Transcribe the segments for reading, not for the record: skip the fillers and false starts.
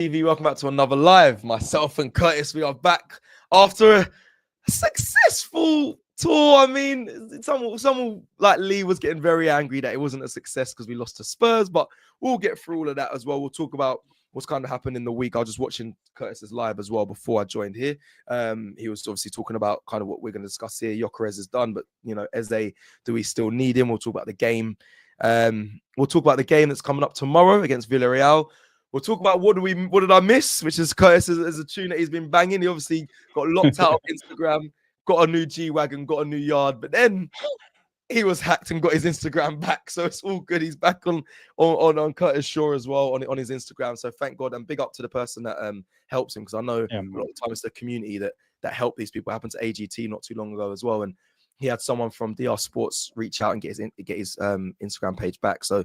AFTV, welcome back to another live. Myself and Curtis, we are back after a successful tour. I mean, someone like Lee was getting very angry that it wasn't a success because we lost to Spurs, but we'll get through all of that as well. We'll talk about what's kind of happened in the week. I was just watching Curtis's live as well before I joined here. He was obviously talking about kind of what we're going to discuss here. Gyökeres is done, but, you know, Eze, do we still need him? We'll talk about the game. We'll talk about the game that's coming up tomorrow against Villarreal. We'll talk about what did I miss, which is Curtis is a tune that he's been banging. He obviously got locked out of Instagram, got a new G-Wagon, got a new yard, but then he was hacked and got his Instagram back. So it's all good. He's back on Curtis Shaw as well on his Instagram. So thank God, and big up to the person that helps him, because I know a lot of times it's the community that help these people. It happened to AGT not too long ago as well, and he had someone from DR Sports reach out and get his Instagram page back. So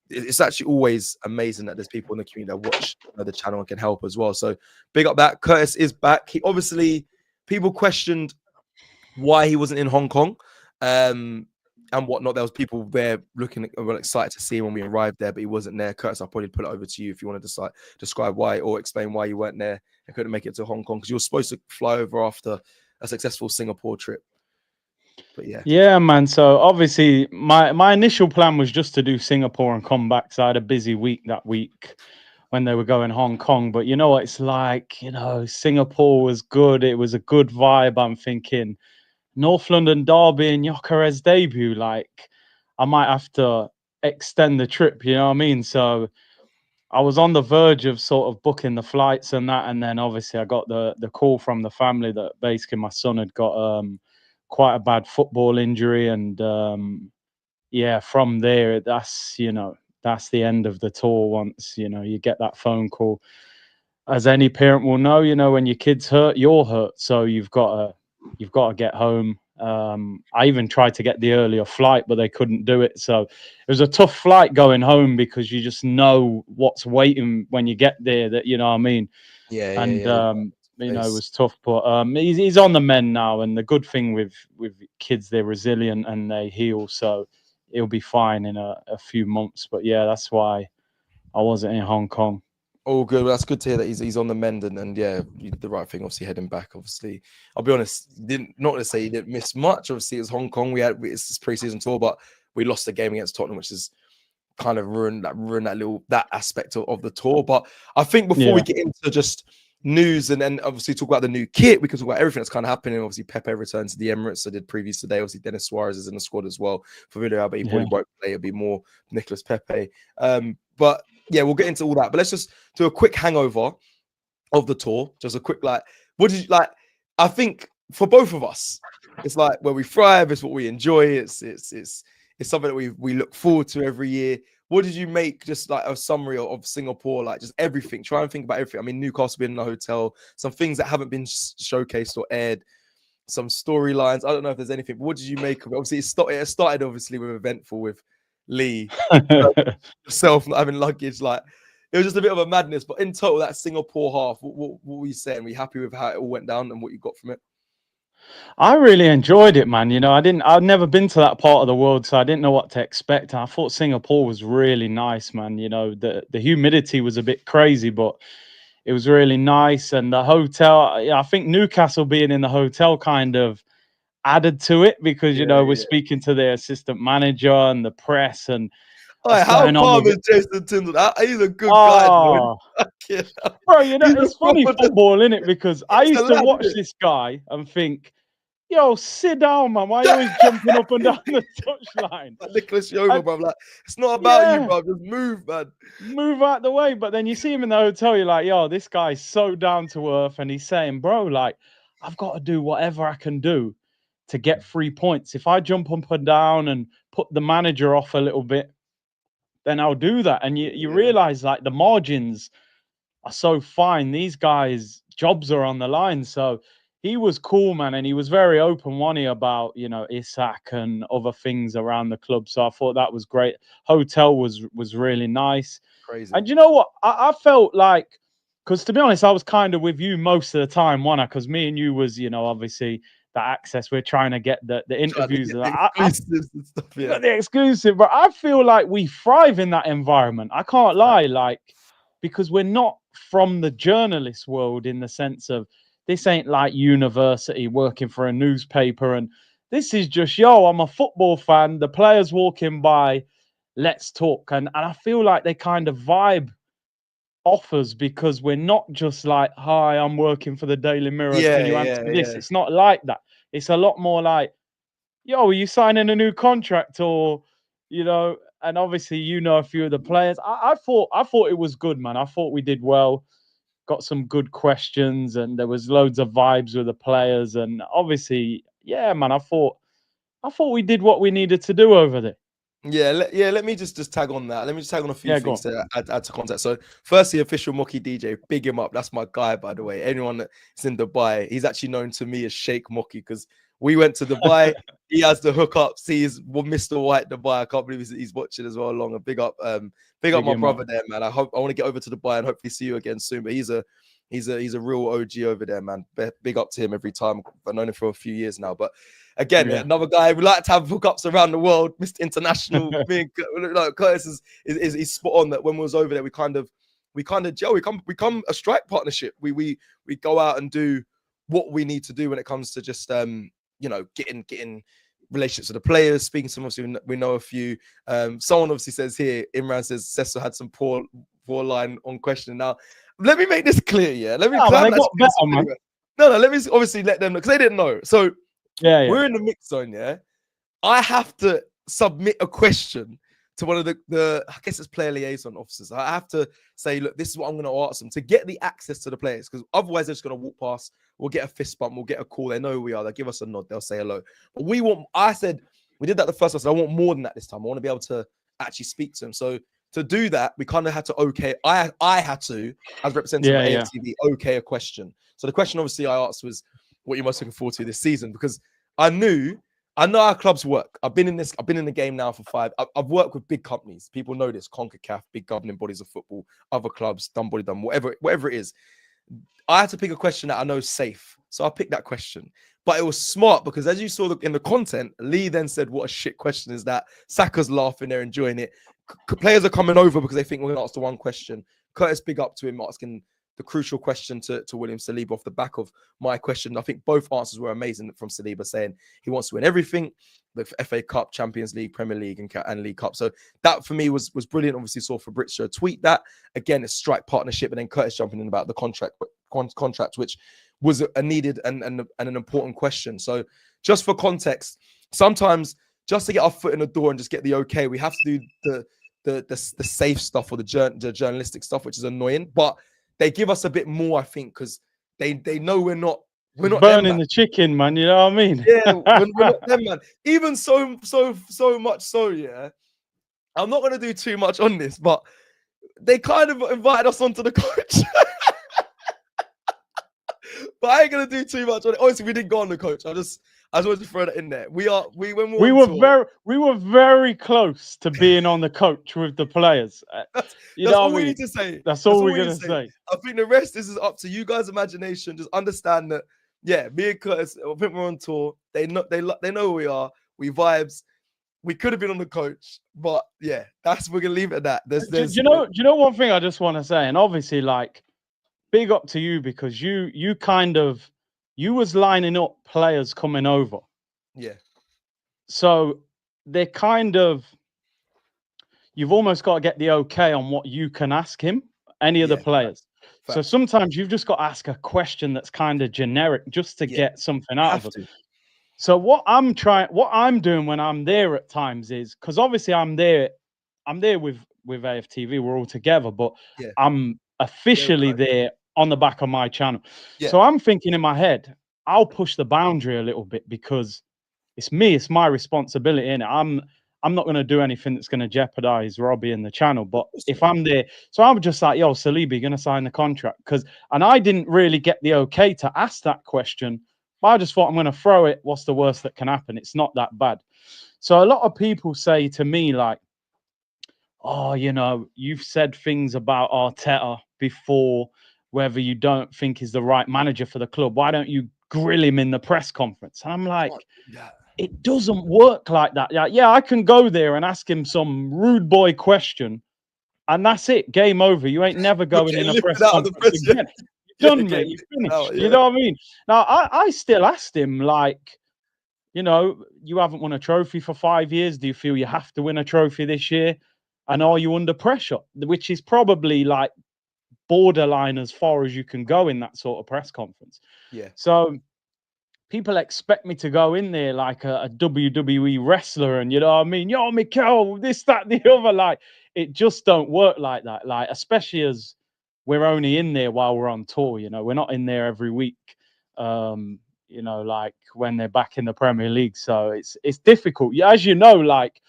it's actually always amazing that there's people in the community that watch the channel and can help as well. So big up that. Curtis is back. He obviously, people questioned why he wasn't in Hong Kong and whatnot. There was people there were excited to see him when we arrived there, but he wasn't there. Curtis, I'll probably put it over to you if you want to describe why or explain why you weren't there and couldn't make it to Hong Kong, because you were supposed to fly over after a successful Singapore trip. But yeah, man. So obviously my initial plan was just to do Singapore and come back. So I had a busy week that week when they were going Hong Kong. But you know what it's like, Singapore was good. It was a good vibe. I'm thinking North London derby and Gyökeres debut. Like, I might have to extend the trip, you know what I mean? So I was on the verge of sort of booking the flights and that. And then obviously I got the call from the family that basically my son had got quite a bad football injury, and from there that's the end of the tour. Once you get that phone call, as any parent will know, when your kid's hurt, you're hurt, so you've got to get home. I even tried to get the earlier flight, but they couldn't do it, so it was a tough flight going home, because you just know what's waiting when you get there, that you know what I mean. It was tough, but he's on the mend now, and the good thing with kids, they're resilient and they heal, so he'll be fine in a few months. But yeah, that's why I wasn't in Hong Kong. Oh, good. Well, that's good to hear that he's on the mend, and yeah, you did the right thing. Obviously, heading back. Obviously, I'll be honest, not to say he didn't miss much. Obviously, it was Hong Kong. It's this preseason tour, but we lost the game against Tottenham, which is kind of ruined that aspect of the tour. But I think before we get into just news and then obviously talk about the new kit, we can talk about everything that's kind of happening. Obviously, Pepe returns to the Emirates. I did previews today. Obviously, Dennis Suarez is in the squad as well for Villarreal, but he probably won't play. It'll be more Nicolas Pepe. But yeah, we'll get into all that. But let's just do a quick hangover of the tour. Just a quick what did you like? I think for both of us, it's like where we thrive. It's what we enjoy. It's something that we look forward to every year. What did you make, just like a summary of Singapore, like just everything? Try and think about everything. I mean, Newcastle being in the hotel, some things that haven't been showcased or aired, some storylines. I don't know if there's anything, but what did you make of it? Obviously, it started obviously with eventful with Lee, yourself not having luggage. Like, it was just a bit of a madness. But in total, that Singapore half, what were you saying? Were you happy with how it all went down and what you got from it? I really enjoyed it, man. I'd never been to that part of the world, so I didn't know what to expect. I thought Singapore was really nice, man. The humidity was a bit crazy, but it was really nice. And the hotel, I think Newcastle being in the hotel kind of added to it, because, we're speaking to their assistant manager and the press, and how calm is Jason Tindall? He's a good guy, bro. It's funny football, isn't it? Because I used to watch this guy and think, yo, sit down, man. Why are you always jumping up and down the touchline? Nicholas Yeoman, bro. Like, it's not about you, bro. Just move, man. Move out the way. But then you see him in the hotel, you're like, yo, this guy's so down to earth. And he's saying, bro, like, I've got to do whatever I can do to get 3 points. If I jump up and down and put the manager off a little bit, then I'll do that. And you realize, like, the margins are so fine. These guys' jobs are on the line. So he was cool, man. And he was very open, wasn't he, about, Isak and other things around the club. So I thought that was great. Hotel was really nice. Crazy. And you know what? I felt like, because to be honest, I was kind of with you most of the time, wasn't I? Because me and you was, obviously, the access. We're trying to get the interviews. The exclusive. But I feel like we thrive in that environment. I can't lie, like, because we're not from the journalist world, in the sense of this ain't like university working for a newspaper, and this is just, yo, I'm a football fan, the players walking by, let's talk. And I feel like they kind of vibe offers, because we're not just like, hi, I'm working for the Daily Mirror, can you answer this? Yeah. It's not like that. It's a lot more like, yo, are you signing a new contract? Or, and obviously a few of the players. I thought it was good, man. I thought we did well, got some good questions, and there was loads of vibes with the players. And obviously, yeah, man, I thought we did what we needed to do over there. Let me just tag on that. Let me just tag on a few things to add to context. So, firstly, official Moki DJ, big him up. That's my guy, by the way. Anyone that's in Dubai, he's actually known to me as Sheikh Moki, because we went to Dubai. He has the hookups. He's Mr. White Dubai. I can't believe he's watching as well along. A big up my brother there, man. I want to get over to Dubai and hopefully see you again soon. But he's a real OG over there, man. Big up to him every time. I've known him for a few years now, but. Again, another guy we like to have hookups around the world, Mr. International. Me and Curtis is spot on that. When we was over there, we kind of gel. We become a strike partnership. We go out and do what we need to do when it comes to just getting relationships with the players, speaking to them. Obviously, we know a few. Someone obviously says here, Imran says Cecil had some poor line on question. Now, let me make this clear. Yeah, let me. No, they got better, man. No, let me obviously let them know, because they didn't know. So. We're in the mix zone, yeah. I have to submit a question to one of the I guess it's player liaison officers. I have to say, look, this is what I'm going to ask them to get the access to the players, because otherwise they're just going to walk past. We'll get a fist bump. We'll get a call. They know who we are. They'll give us a nod. They'll say hello. But I said, we did that the first time. I said, I want more than that this time. I want to be able to actually speak to them. So to do that, we kind of had to I had to, as representative of AFTV, okay a question. So the question obviously I asked was, what you're most looking forward to this season, because I know how clubs work. I've been in the game now for 5. I've worked with big companies. People know this. CONCACAF, big governing bodies of football, other clubs, whatever it is. I had to pick a question that I know is safe. So I picked that question. But it was smart, because as you saw in the content, Lee then said, what a shit question is that? Saka's laughing, they're enjoying it. Players are coming over because they think we're going to ask the one question. Curtis, big up to him asking the crucial question to William Saliba off the back of my question. I think both answers were amazing from Saliba, saying he wants to win everything, the FA Cup, Champions League, Premier League, and League Cup. So that for me was brilliant. Obviously saw Fabrizio tweet that. Again, it's strike partnership, and then Curtis jumping in about the contract, which was a needed and an important question. So just for context, sometimes just to get our foot in the door and just get the okay, we have to do the safe stuff, or the journalistic stuff, which is annoying, but they give us a bit more, I think, because they know we're not burning them, the chicken, man. You know what I mean? Yeah, we're not them, man. Even so much so, yeah. I'm not gonna do too much on this, but they kind of invited us onto the coach. But I ain't gonna do too much on it. Obviously, we didn't go on the coach. I just wanted to throw that in there. We were very close to being on the coach with the players. That's all we need to say. That's all we're gonna say. I think the rest is up to you guys' imagination. Just understand that, yeah, me and Curtis, I think we're on tour. They know who we are. We vibes. We could have been on the coach, but yeah, we're gonna leave it at that. Do you know one thing I just want to say, and obviously, like, big up to you, because you was lining up players coming over. Yeah. So they're you've almost got to get the okay on what you can ask him, any of the players. Fact. So sometimes you've just got to ask a question that's kind of generic just to get something out of it. So what I'm doing when I'm there at times is, because obviously I'm there with AFTV, we're all together, but I'm officially there on the back of my channel. Yeah. So I'm thinking in my head, I'll push the boundary a little bit, because it's me, it's my responsibility, and I'm not going to do anything that's going to jeopardize Robbie and the channel. But if I'm there, so I'm just like, yo, Saliba, you're going to sign the contract? And I didn't really get the okay to ask that question, but I just thought, I'm going to throw it. What's the worst that can happen? It's not that bad. So a lot of people say to me, like, oh, you've said things about Arteta before, whether you don't think he's the right manager for the club. Why don't you grill him in the press conference? And I'm like, it doesn't work like that. Yeah, I can go there and ask him some rude boy question, and that's it. Game over. You ain't never going in a press Lifted out of the conference press, yeah. again. Yeah, Done, getting mate. You lifted finished. out, You yeah. know what I mean? Now, I still asked him, like, you know, you haven't won a trophy for 5 years. Do you feel you have to win a trophy this year? And are you under pressure? Which is probably like borderline as far as you can go in that sort of press conference. Yeah. So people expect me to go in there like a WWE wrestler, and you know what I mean? Yo, Mikel, this, that, the other. Like, it just don't work like that. Like, especially as we're only in there while we're on tour. You know, we're not in there every week. You know, like when they're back in the Premier League. So it's difficult. Yeah, as you know, like,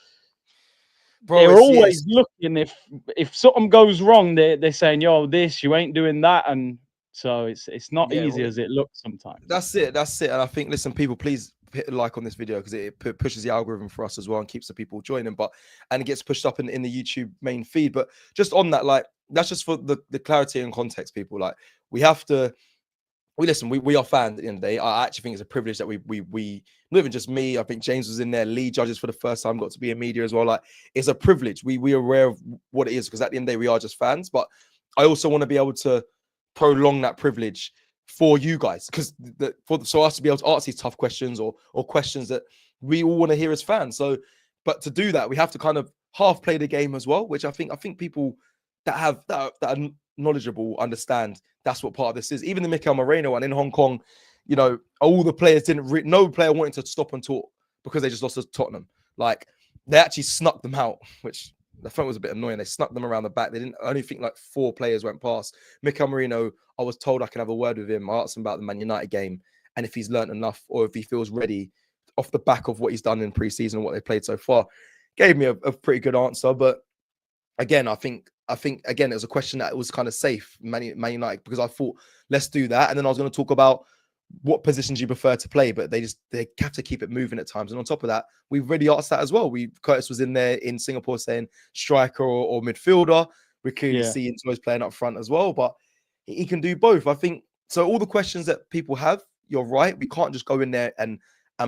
Bro, they're it's always looking, if something goes wrong, they're saying, yo, this, you ain't doing that. And so it's not easy well, as it looks sometimes. that's it. And I think, listen, people, please hit a like on this video because it pushes the algorithm for us as well and keeps the people joining. And it gets pushed up in the YouTube main feed. But just on that, like, that's just for the clarity and context, people. Like, we have to. We are fans at the end of the day. I actually think it's a privilege that we not even just me. I think James was in there. Lee judges for the first time, got to be in media as well. Like, it's a privilege. We are aware of what it is because at the end of the day, we are just fans. But I also want to be able to prolong that privilege for you guys because so us to be able to ask these tough questions or questions that we all want to hear as fans. So, but to do that, we have to kind of half play the game as well, which I think people that are knowledgeable understand that's what part of this is. Even the Mikel Moreno one in Hong Kong, you know, all the players no player wanted to stop and talk because they just lost to Tottenham. Like, they actually snuck them out, which the front was a bit annoying. They snuck them around the back. They didn't. I only think like 4 players went past. Mikel Moreno, I was told I can have a word with him. I asked him about the Man United game and if he's learned enough or if he feels ready off the back of what he's done in pre-season and what they played so far. Gave me a pretty good answer, but again, I think again, it was a question that was kind of safe, Man United, because I thought, let's do that. And then I was going to talk about what positions you prefer to play, but they have to keep it moving at times. And on top of that, we've already asked that as well. Curtis was in there in Singapore saying striker or midfielder. We clearly see Into's playing up front as well, but he can do both. I think so. All the questions that people have, you're right. We can't just go in there and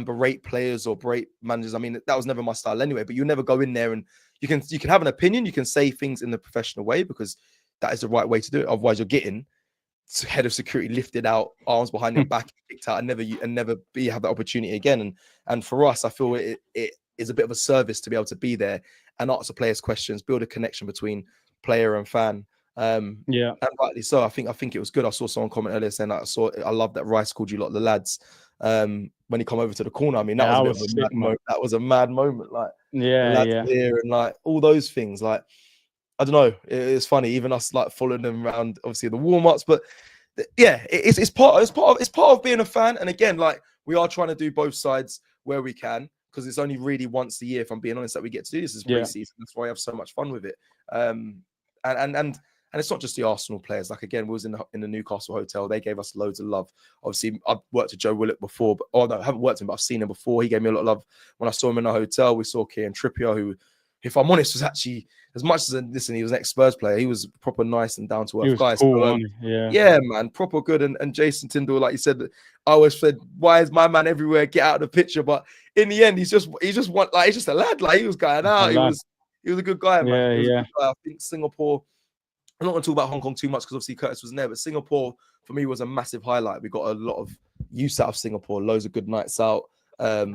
berate players or berate managers. I mean, that was never my style anyway, but you never go in there and you can have an opinion. You can say things in the professional way because that is the right way to do it. Otherwise, you're getting head of security lifted out, arms behind your back, kicked out, and never have that opportunity again. And for us, I feel it is a bit of a service to be able to be there and ask the players questions, build a connection between player and fan. And rightly so. I think it was good. I saw someone comment earlier saying that I love that Rice called you lot the lads when he come over to the corner. I mean, that was a bit of a mad moment. That was a mad moment. Like, the lads here and like all those things. Like, I don't know. It's funny, even us like following them around, obviously the warm-ups, but yeah, it's part of being a fan. And again, like, we are trying to do both sides where we can because it's only really once a year, if I'm being honest, that we get to do this as pre-season. That's why I have so much fun with it. And it's not just the Arsenal players. Like, again, we was in the Newcastle hotel. They gave us loads of love. Obviously, I've worked with Joe Willock before, I haven't worked with him, but I've seen him before. He gave me a lot of love when I saw him in the hotel. We saw Kieran Trippier, who, if I'm honest, was actually, as much as he was an ex-Spurs player, he was proper nice and down-to-earth guy. Cool, so, yeah, man, proper good. And Jason Tyndall, like you said, I always said, why is my man everywhere? Get out of the picture. But in the end, he's just a lad. Like, he was going out. He was a good guy, man. He was a good guy. I think Singapore, I'm not going to talk about Hong Kong too much because obviously Curtis wasn't there, but Singapore for me was a massive highlight. We got a lot of use out of Singapore, loads of good nights out,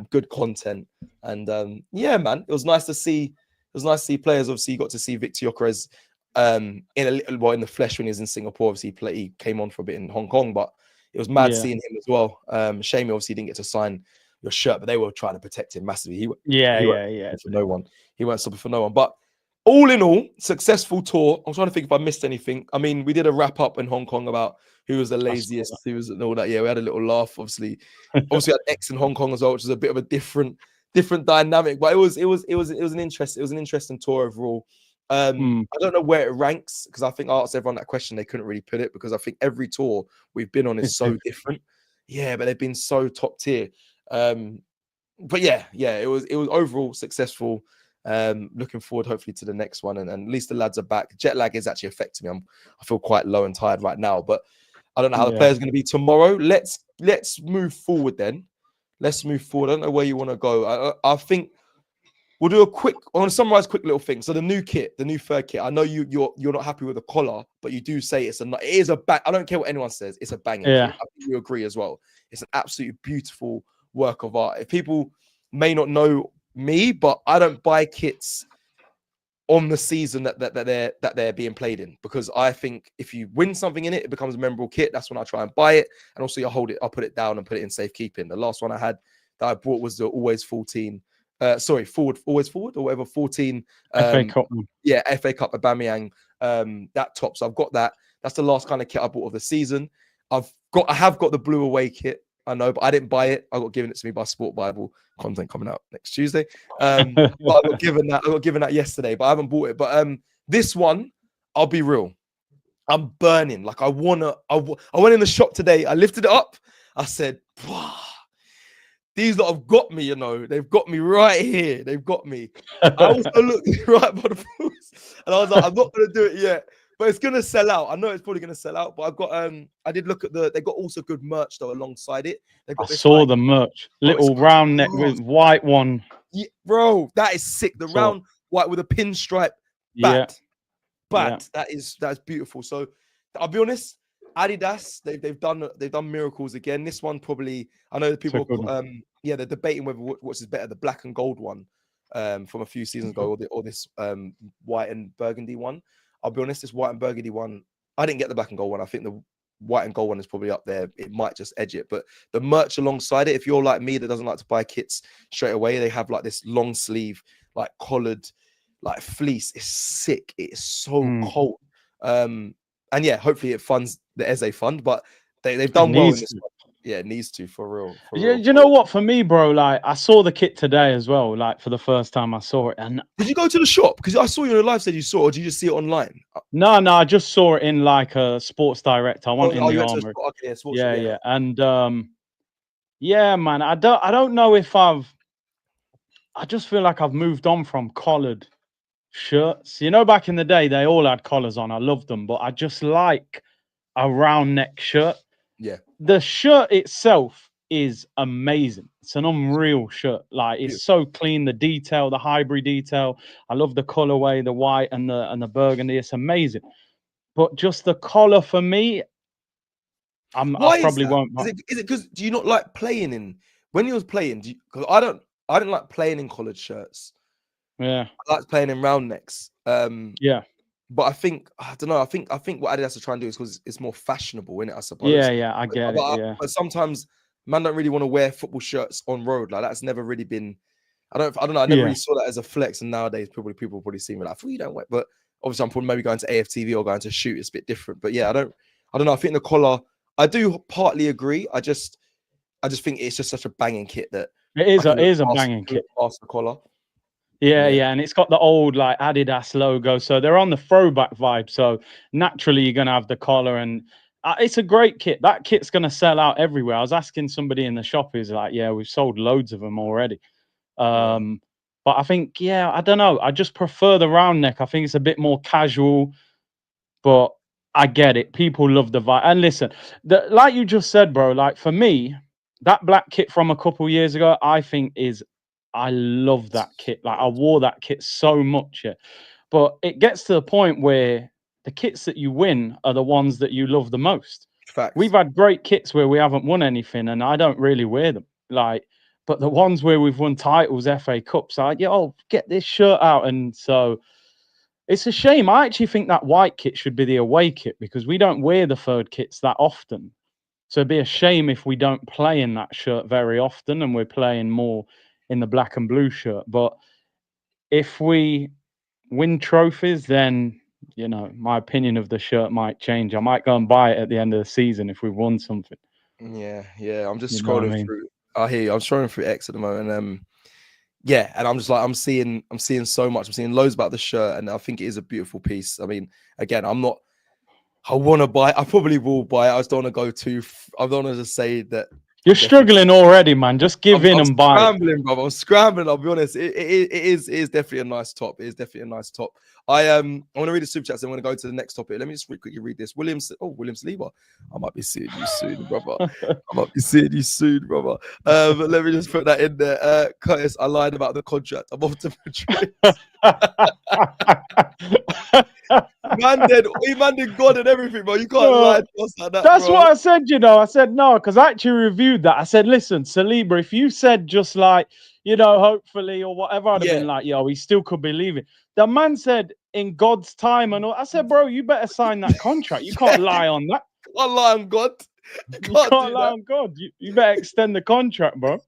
good content, and yeah, man, it was nice to see. It was nice to see players. Obviously, you got to see Victor Gyökeres in the flesh when he was in Singapore. Obviously, he came on for a bit in Hong Kong, but it was mad seeing him as well. Shame he obviously didn't get to sign your shirt, but they were trying to protect him massively. He for no one. He weren't stopping for no one, but. All in all, successful tour. I'm trying to think if I missed anything. I mean, we did a wrap up in Hong Kong about who was the laziest, who was and all that. Yeah, we had a little laugh. Obviously, we had X in Hong Kong as well, which was a bit of a different dynamic. But it was an interesting tour overall. I don't know where it ranks because I think I asked everyone that question. They couldn't really put it because I think every tour we've been on is so different. Yeah, but they've been so top tier. But yeah, it was overall successful. Looking forward hopefully to the next one and at least the lads are back. Jet lag is actually affecting me. I feel quite low and tired right now, but I don't know how the players are going to be tomorrow. Let's move forward then. Let's move forward. I don't know where you want to go. I think we'll do a quick. I want to summarize quick little thing. So the new kit, the new third kit. I know you're not happy with the collar, but you do say it is a bang. I don't care what anyone says. It's a banging kit. I think you agree as well. It's an absolutely beautiful work of art. If people may not know me, but I don't buy kits on the season that they're being played in, because I think if you win something in it, it becomes a memorable kit. That's when I try and buy it, and also I'll put it down and put it in safekeeping. The last one I had that I bought was the always 14. Always forward or whatever 14. FA Cup. Yeah, FA Cup Aubameyang. That top. So I've got that. That's the last kind of kit I bought of the season. I have got the blue away kit. I know, but I didn't buy it. I got given it to me by Sport Bible. Content coming out next Tuesday. But I got given that yesterday, but I haven't bought it. But this one, I'll be real, I'm burning. Like I went in the shop today. I lifted it up. I said, wow, these lot have got me. They've got me right here. They've got me. I also looked right by the post, and I was like, I'm not gonna do it yet. But it's gonna sell out. I know it's probably gonna sell out. But I've got I did look at they got also good merch though alongside it. They've got the merch. Little round neck with white one. Yeah, bro, that is sick. The round white with a pinstripe bat. That's beautiful. So I'll be honest, Adidas, they've done miracles again. This one probably, I know the people they're debating whether what's is better, the black and gold one from a few seasons ago or this white and burgundy one. I'll be honest, this white and burgundy one, I didn't get the black and gold one. I think the white and gold one is probably up there. It might just edge it, but the merch alongside it, if you're like me that doesn't like to buy kits straight away, they have like this long sleeve, like collared, like fleece. It's sick. It is so cold. And yeah, hopefully it funds the Eze fund, but they've done well in this one. Yeah, it needs to, for real. You know what? For me, bro, like I saw the kit today as well. Like for the first time I saw it. And did you go to the shop? Because I saw you in the live said you saw it, or did you just see it online? No, I just saw it in like a Sports Direct. I went in the armory. Yeah. And yeah, man, I don't know if I just feel like I've moved on from collared shirts. Back in the day, they all had collars on. I loved them, but I just like a round neck shirt. Yeah. The shirt itself is amazing. It's an unreal shirt. Like it's so clean. The detail, the hybrid detail. I love the colorway, the white and the burgundy. It's amazing. But just the collar for me, I probably won't. Is it because do you not like playing in when you was playing? Because I didn't like playing in collared shirts. Yeah, I like playing in round necks. Yeah. But I don't know. I think what Adidas are trying to do is because it's more fashionable, isn't it? I suppose. Yeah, I get it. But sometimes man don't really want to wear football shirts on road. Like that's never really been. I don't know. I never really saw that as a flex, and nowadays people probably see me like, "You don't wear." But obviously, I'm probably maybe going to AFTV or going to shoot. It's a bit different. But yeah, I don't know. I think the collar. I do partly agree. I just think it's just such a banging kit that it is a banging kit. Past the collar. Yeah, and it's got the old like Adidas logo, so they're on the throwback vibe. So naturally, you're gonna have the collar, and it's a great kit. That kit's gonna sell out everywhere. I was asking somebody in the shop who's like, "Yeah, we've sold loads of them already." But I think, I don't know. I just prefer the round neck. I think it's a bit more casual, but I get it. People love the vibe. And listen, like you just said, bro. Like for me, that black kit from a couple years ago, I love that kit. Like I wore that kit so much. Yeah. But it gets to the point where the kits that you win are the ones that you love the most. Facts. We've had great kits where we haven't won anything, and I don't really wear them. But the ones where we've won titles, FA Cups, get this shirt out. And so it's a shame. I actually think that white kit should be the away kit because we don't wear the third kits that often. So it'd be a shame if we don't play in that shirt very often and we're playing more in the black and blue shirt. But if we win trophies, then my opinion of the shirt might change. I might go and buy it at the end of the season if we've won something. Yeah. I'm just scrolling through. I hear you. I'm scrolling through X at the moment, and I'm just like I'm seeing so much. I'm seeing loads about the shirt, and I think it is a beautiful piece. I mean, again, I want to buy it. I probably will buy it. I just don't want to go too. I don't want to just say that. You're struggling already, man. Just give in and buy. I'm scrambling, brother. I'm scrambling. I'll be honest. It is definitely a nice top. It is definitely a nice top. I want to read the super chats. I'm going to go to the next topic. Let me just quickly read this. William Saliba. I might be seeing you soon, brother. But let me just put that in there. Curtis, I lied about the contract. I'm off to Madrid. Man did God and everything, bro. You can't lie to us like that. That's bro. what I said, you know. I said no, because I actually reviewed that. I said, listen, Saliba, if you said just like, you know, hopefully or whatever, I'd have been like, yo, he still could be leaving. The man said in God's time and all. I said, bro, you better sign that contract. You can't lie on that. You can't lie on God. You can't lie on God. You better extend the contract, bro.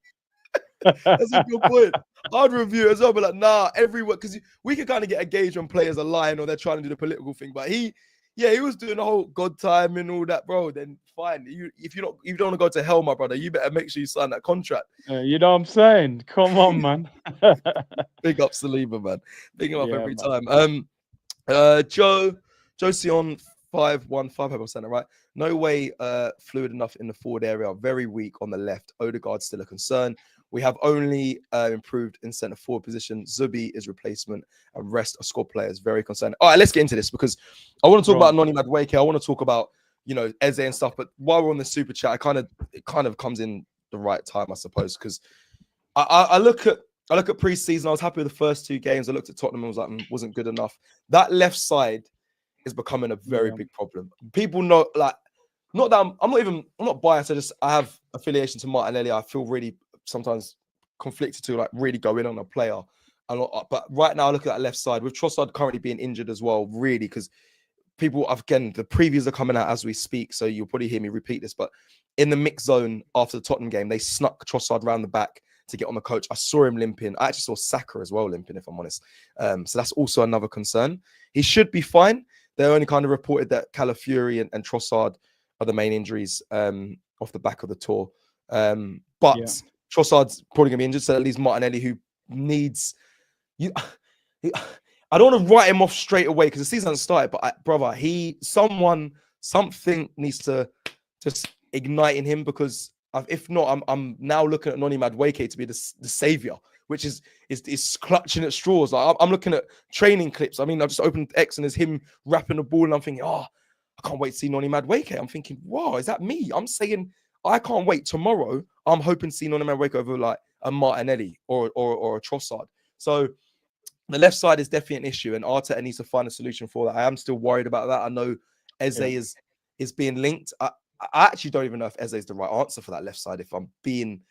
That's a good point. I'd review it as well, but like, nah, everywhere, because we can kind of get a gauge when players are lying or they're trying to do the political thing. But he was doing the whole God time and all that, bro. Then fine. If you don't want to go to hell, my brother, you better make sure you sign that contract. You know what I'm saying? Come on, man. Big up Saliba, man. Big him up every man. time. Josie on 515%, right? No way fluid enough in the forward area. Very weak on the left. Odegaard's still a concern. We have only improved in centre forward position. Zubi is replacement, and rest are squad players. Very concerned. All right, let's get into this because I want to talk about Noni Madueke. I want to talk about Eze and stuff. But while we're on the super chat, it kind of comes in the right time, I suppose, because I look at pre-season. I was happy with the first 2 games. I looked at Tottenham and was like, wasn't good enough. That left side is becoming a very big problem. People know, like, not that I'm not biased. I have affiliation to Martinelli. I feel really sometimes conflicted to like really go in on a player. But right now, I look at that left side with Trossard currently being injured as well, really, because people, again, the previews are coming out as we speak, so you'll probably hear me repeat this, but in the mix zone after the Tottenham game, they snuck Trossard around the back to get on the coach. I saw him limping. I actually saw Saka as well limping, if I'm honest. So that's also another concern. He should be fine. They only kind of reported that Calafiori and Trossard are the main injuries off the back of the tour. But Trossard's probably going to be injured, so at least Martinelli, who needs... I don't want to write him off straight away because the season hasn't started, but brother, something needs to just ignite in him, because if not, I'm now looking at Noni Madueke to be the savior, which is clutching at straws. Like, I'm looking at training clips. I mean, I just opened X and there's him wrapping the ball, and I'm thinking, I can't wait to see Noni Madueke. I'm thinking, wow, is that me? I'm saying I can't wait. Tomorrow, I'm hoping to see Noni Madueke over like a Martinelli or a Trossard. So the left side is definitely an issue, and Arteta needs to find a solution for that. I am still worried about that. I know Eze is being linked. I actually don't even know if Eze is the right answer for that left side. If I'm being,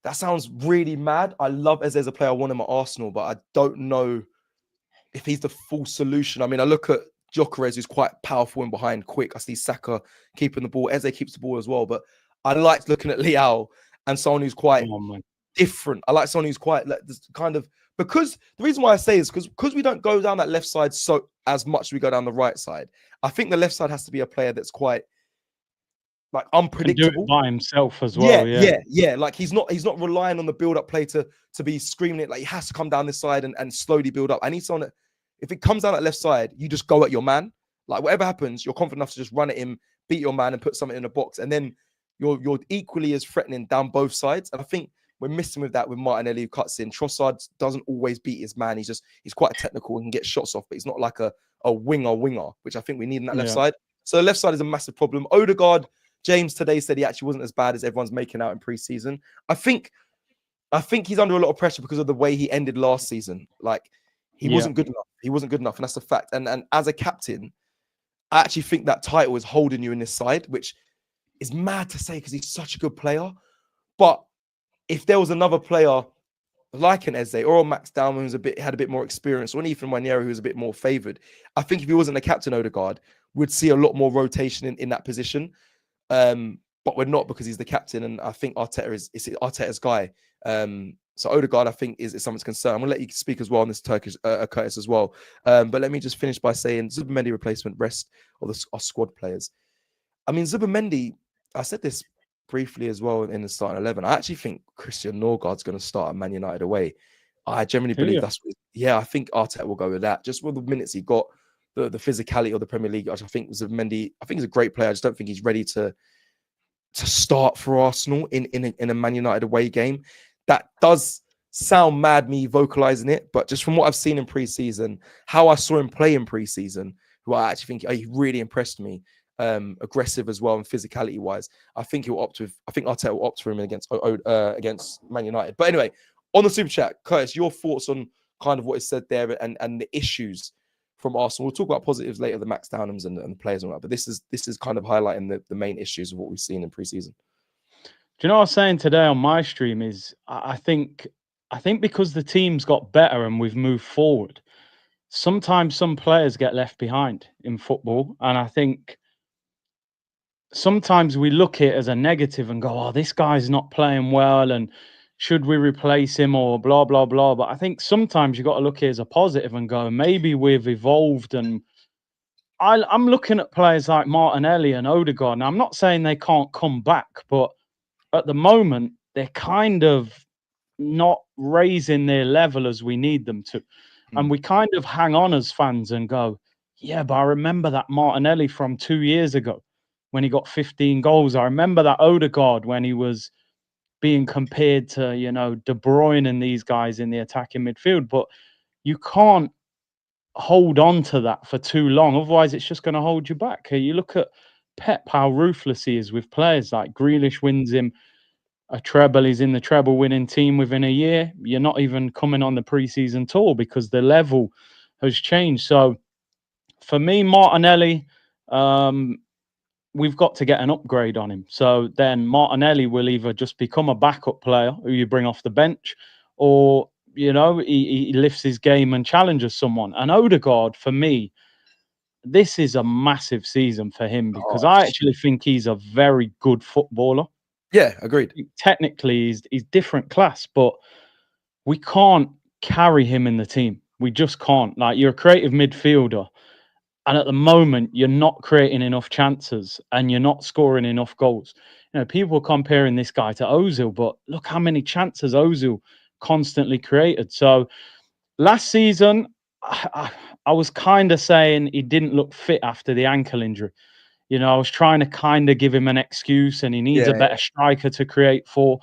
that sounds really mad. I love Eze as a player. I want him at Arsenal, but I don't know if he's the full solution. I mean, I look at Gyökeres, who's quite powerful and behind, quick. I see Saka keeping the ball. Eze keeps the ball as well, but I like looking at Leao and someone who's quite different. I like someone who's quite like this kind of, because the reason why I say is because we don't go down that left side so as much as we go down the right side. I think the left side has to be a player that's quite like unpredictable. Do it by himself as well. Yeah. Like he's not relying on the build-up play to be screaming it. Like he has to come down this side and slowly build up. I need someone that, if it comes down that left side, you just go at your man. Like whatever happens, you're confident enough to just run at him, beat your man, and put something in the box. And then you're equally as threatening down both sides. And I think we're missing with that with Martinelli, who cuts in. Trossard doesn't always beat his man. He's quite technical and can get shots off, but he's not like a winger, which I think we need in that left side. So the left side is a massive problem. Odegaard, James today said he actually wasn't as bad as everyone's making out in pre-season. I think he's under a lot of pressure because of the way he ended last season. Like he wasn't good enough. He wasn't good enough, and that's a fact. And as a captain, I actually think that title is holding you in this side, which is mad to say because he's such a good player. But if there was another player like an Eze or a Max Dowman who's had a bit more experience, or an Ethan Wanyero who's a bit more favoured, I think if he wasn't a captain, Odegaard, we'd see a lot more rotation in that position. But we're not, because he's the captain, and I think Arteta is Arteta's guy. So Odegaard, I think, is someone's concern. I'm gonna let you speak as well on this Turkish Curtis as well. But let me just finish by saying Zubimendi replacement, rest of our squad players. I mean, Zubimendi, I said this briefly as well in the starting 11. I actually think Christian Norgard's going to start at Man United away. I genuinely believe that's what, I think Arteta will go with that. Just with the minutes he got, the physicality of the Premier League, I think Zubimendi, I think he's a great player. I just don't think he's ready to start for Arsenal in a Man United away game. That does sound mad me vocalizing it, but just from what I've seen in preseason, how I saw him play in preseason, who I actually think he really impressed me. Aggressive as well and physicality wise. I think Arteta will opt for him against Man United. But anyway, on the super chat, Curtis, your thoughts on kind of what is said there and the issues from Arsenal. We'll talk about positives later, the Max Downhams and the players and all that. But this is kind of highlighting the main issues of what we've seen in preseason. Do you know what I was saying today on my stream is I think because the team's got better and we've moved forward, sometimes some players get left behind in football. And I think sometimes we look at it as a negative and go, oh, this guy's not playing well and should we replace him or blah, blah, blah. But I think sometimes you've got to look at it as a positive and go, maybe we've evolved. And I'm looking at players like Martinelli and Odegaard. Now, I'm not saying they can't come back, but at the moment, they're kind of not raising their level as we need them to. And we kind of hang on as fans and go, yeah, but I remember that Martinelli from 2 years ago when he got 15 goals. I remember that Odegaard when he was being compared to, De Bruyne and these guys in the attacking midfield. But you can't hold on to that for too long. Otherwise, it's just going to hold you back. You look at Pep, how ruthless he is with players. Like Grealish wins him a treble. He's in the treble winning team within a year. You're not even coming on the preseason tour because the level has changed. So for me, Martinelli, we've got to get an upgrade on him. So then Martinelli will either just become a backup player who you bring off the bench, or he lifts his game and challenges someone. And Odegaard, for me, this is a massive season for him because I actually think he's a very good footballer. Yeah, agreed. Technically, he's different class, but we can't carry him in the team. We just can't. Like, you're a creative midfielder, and at the moment, you're not creating enough chances and you're not scoring enough goals. People are comparing this guy to Ozil, but look how many chances Ozil constantly created. So last season, I was kind of saying he didn't look fit after the ankle injury. I was trying to kind of give him an excuse and he needs a better striker to create for.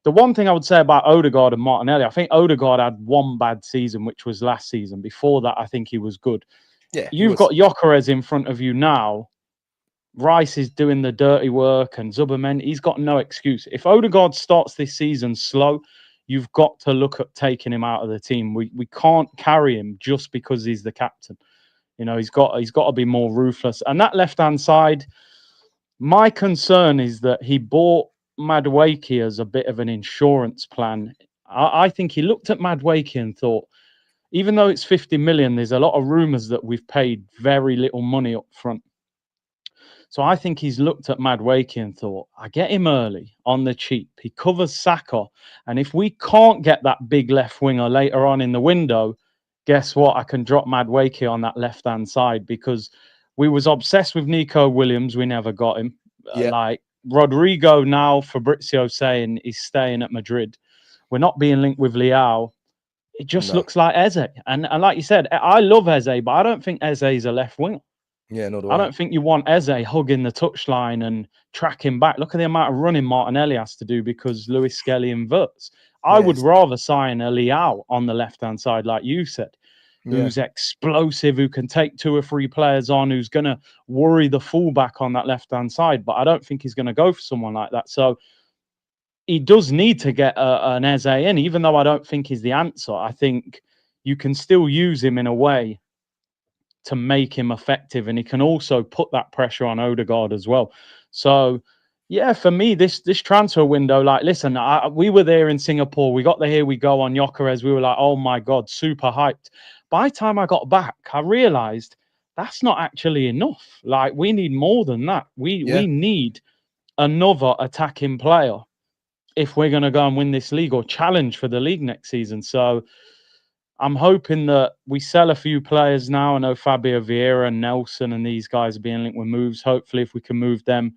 The one thing I would say about Odegaard and Martinelli, I think Odegaard had one bad season, which was last season. Before that, I think he was good. Yeah, you've got Gyökeres in front of you now. Rice is doing the dirty work and Zuberman, he's got no excuse. If Odegaard starts this season slow, you've got to look at taking him out of the team. We can't carry him just because he's the captain. He's got to be more ruthless. And that left-hand side, my concern is that he bought Madueke as a bit of an insurance plan. I think he looked at Madueke and thought, even though it's 50 million, there's a lot of rumours that we've paid very little money up front. So I think he's looked at Madueke and thought, I get him early on the cheap. He covers Saka. And if we can't get that big left winger later on in the window, guess what? I can drop Madueke on that left-hand side, because we was obsessed with Nico Williams. We never got him. Like Rodrigo now, Fabrizio saying he's staying at Madrid. We're not being linked with Leao. It just looks like Eze. And like you said, I love Eze, but I don't think Eze is a left winger. Yeah, no, I don't think you want Eze hugging the touchline and tracking back. Look at the amount of running Martinelli has to do because Lewis Skelly inverts. I would rather sign a Leao on the left-hand side, like you said, who's explosive, who can take 2 or 3 players on, who's going to worry the fullback on that left-hand side. But I don't think he's going to go for someone like that. So he does need to get an Eze in, even though I don't think he's the answer. I think you can still use him in a way to make him effective, and he can also put that pressure on Odegaard as well. So, yeah, for me, this transfer window, like, listen, we were there in Singapore. We got the Here We Go on Gyökeres. We were like, oh, my God, super hyped. By the time I got back, I realised that's not actually enough. Like, we need more than that. We need another attacking player if we're going to go and win this league or challenge for the league next season. So I'm hoping that we sell a few players now. I know Fabio Vieira and Nelson and these guys are being linked with moves. Hopefully, if we can move them,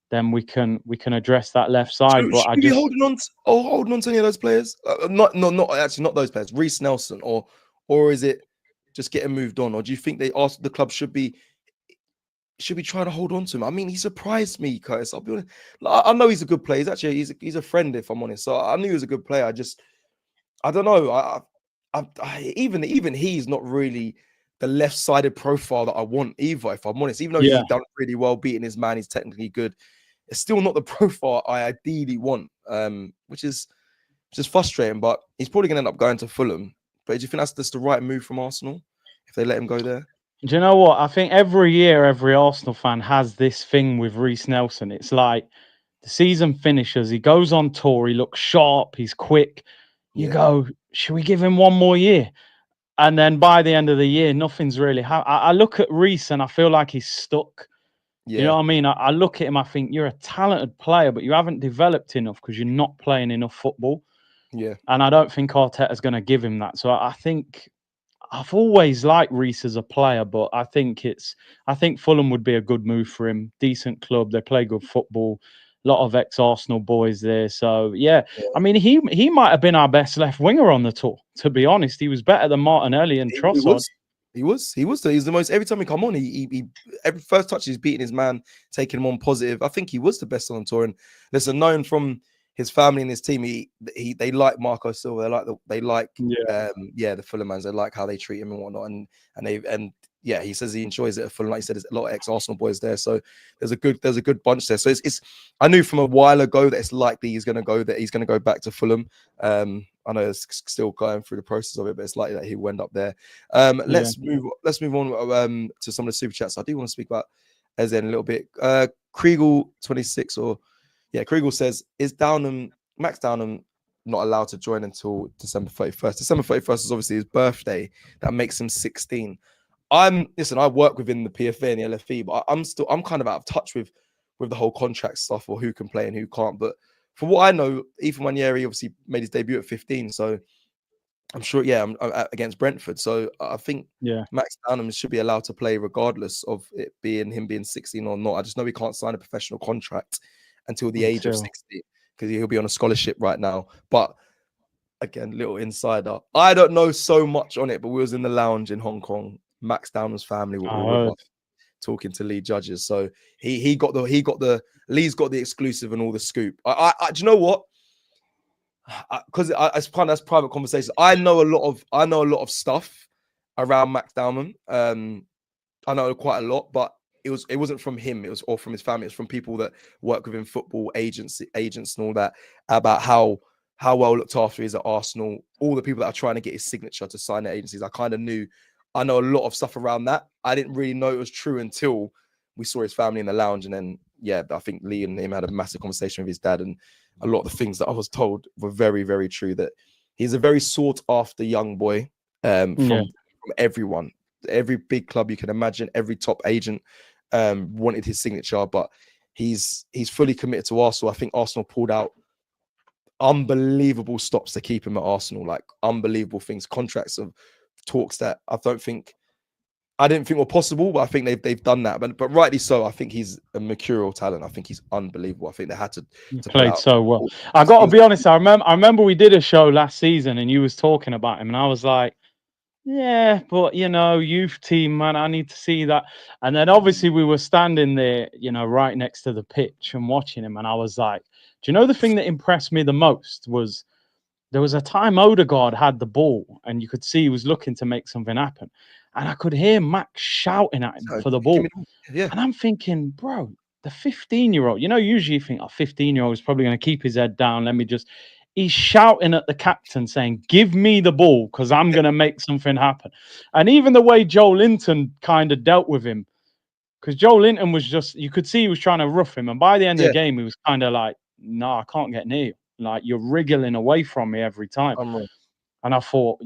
then we can address that left side. But should we be holding on to any of those players? Not those players. Reece Nelson, or is it just getting moved on? Or do you think the club should be trying to hold on to him? I mean, he surprised me, Curtis. I'll be honest. I know he's a good player. He's a friend, if I'm honest. So I knew he was a good player. I don't know. Even he's not really the left-sided profile that I want either. If I'm honest, even though Yeah. he's done really well beating his man, he's technically good. It's still not the profile I ideally want, which is just frustrating. But he's probably going to end up going to Fulham. But do you think that's the right move from Arsenal if they let him go there? Do you know what? I think every year, every Arsenal fan has this thing with Reece Nelson. It's like the season finishes, he goes on tour, he looks sharp, he's quick. You Yeah, go, should we give him one more year? And then by the end of the year, nothing's really happened. I look at Reece and I feel like he's stuck. You know yeah, what I mean? I look at him, I think you're a talented player, but you haven't developed enough because you're not playing enough football. yeah. And I don't think Arteta's going to give him that. So I think I've always liked Reece as a player, but I think Fulham would be a good move for him. Decent club, they play good football. A lot of ex-Arsenal boys there. So yeah, I mean he might have been our best left winger on the tour. To be honest, he was better than Martinelli and He Trossard. was. He's the most. Every time he come on, he every first touch he's beating his man, taking him on positive. I think he was the best on tour. And listen, known from his family and his team, they like Marco Silva. Yeah, The Fulham fans. They like how they treat him and whatnot. And yeah, he says he enjoys it at Fulham. Like you said, there's a lot of ex-Arsenal boys there, so there's a good bunch there. So it's I knew from a while ago that it's likely he's going to go that he's going to go back to Fulham. I know it's still going through the process of it, but it's likely that he will end up there. yeah, Let's move on to some of the super chats. I do want to speak about Eze in a little bit. Kriegel 26 Kriegel says, is Max Dowman not allowed to join until December 31st? December 31st is obviously his birthday. That makes him 16. I work within the PFA and the LFE, but I'm kind of out of touch with the whole contract stuff or who can play and who can't. But from what I know, Ethan Wanyeri obviously made his debut at 15, so I'm sure. Yeah, I'm against Brentford, so I think yeah. Max Dowman should be allowed to play regardless of him being 16 or not. I just know he can't sign a professional contract until the age of Until 16 because he'll be on a scholarship right now. But again, little insider. I don't know so much on it, but we was in the lounge in Hong Kong. Max Dowman's family were I all with heard. us talking to Lee Judges. So Lee's got the exclusive and all the scoop. Do you know what? Because that's private conversation. I know a lot of stuff around Max Dowman. I know quite a lot, but it wasn't from him. It was all from his family. It's from people that work within football agents and all that about how well looked after he is at Arsenal. All the people that are trying to get his signature to sign at agencies. I know a lot of stuff around that. I didn't really know it was true until we saw his family in the lounge, and then I think Lee and him had a massive conversation with his dad, and a lot of the things that I was told were very, very true. That he's a very sought after young boy from everyone. Every big club you can imagine, every top agent wanted his signature, but he's fully committed to Arsenal. I think Arsenal pulled out unbelievable stops to keep him at Arsenal, like unbelievable things, contracts of talks that I didn't think were possible, but I think they've done that. But rightly so. I think he's a mercurial talent. I think he's unbelievable. I think they had to pull Played out. so well. I got to be honest. I remember we did a show last season, and you was talking about him, and I was like, yeah, but youth team, man, I need to see that. And then obviously we were standing there, right next to the pitch and watching him, and I was like, do you know the thing that impressed me the most was there was a time Odegaard had the ball, and you could see he was looking to make something happen, and I could hear Max shouting at him for the Give ball. me, yeah, And I'm thinking, bro, the 15-year-old, usually you think a 15-year-old is probably going to keep his head down. He's shouting at the captain saying, give me the ball because I'm going to make something happen. And even the way Joe Linton kind of dealt with him, because Joe Linton was just, you could see he was trying to rough him. And by the end of yeah. the game, he was kind of like, no, I can't get near you. Like, you're wriggling away from me every time. I'm wrong. And I thought,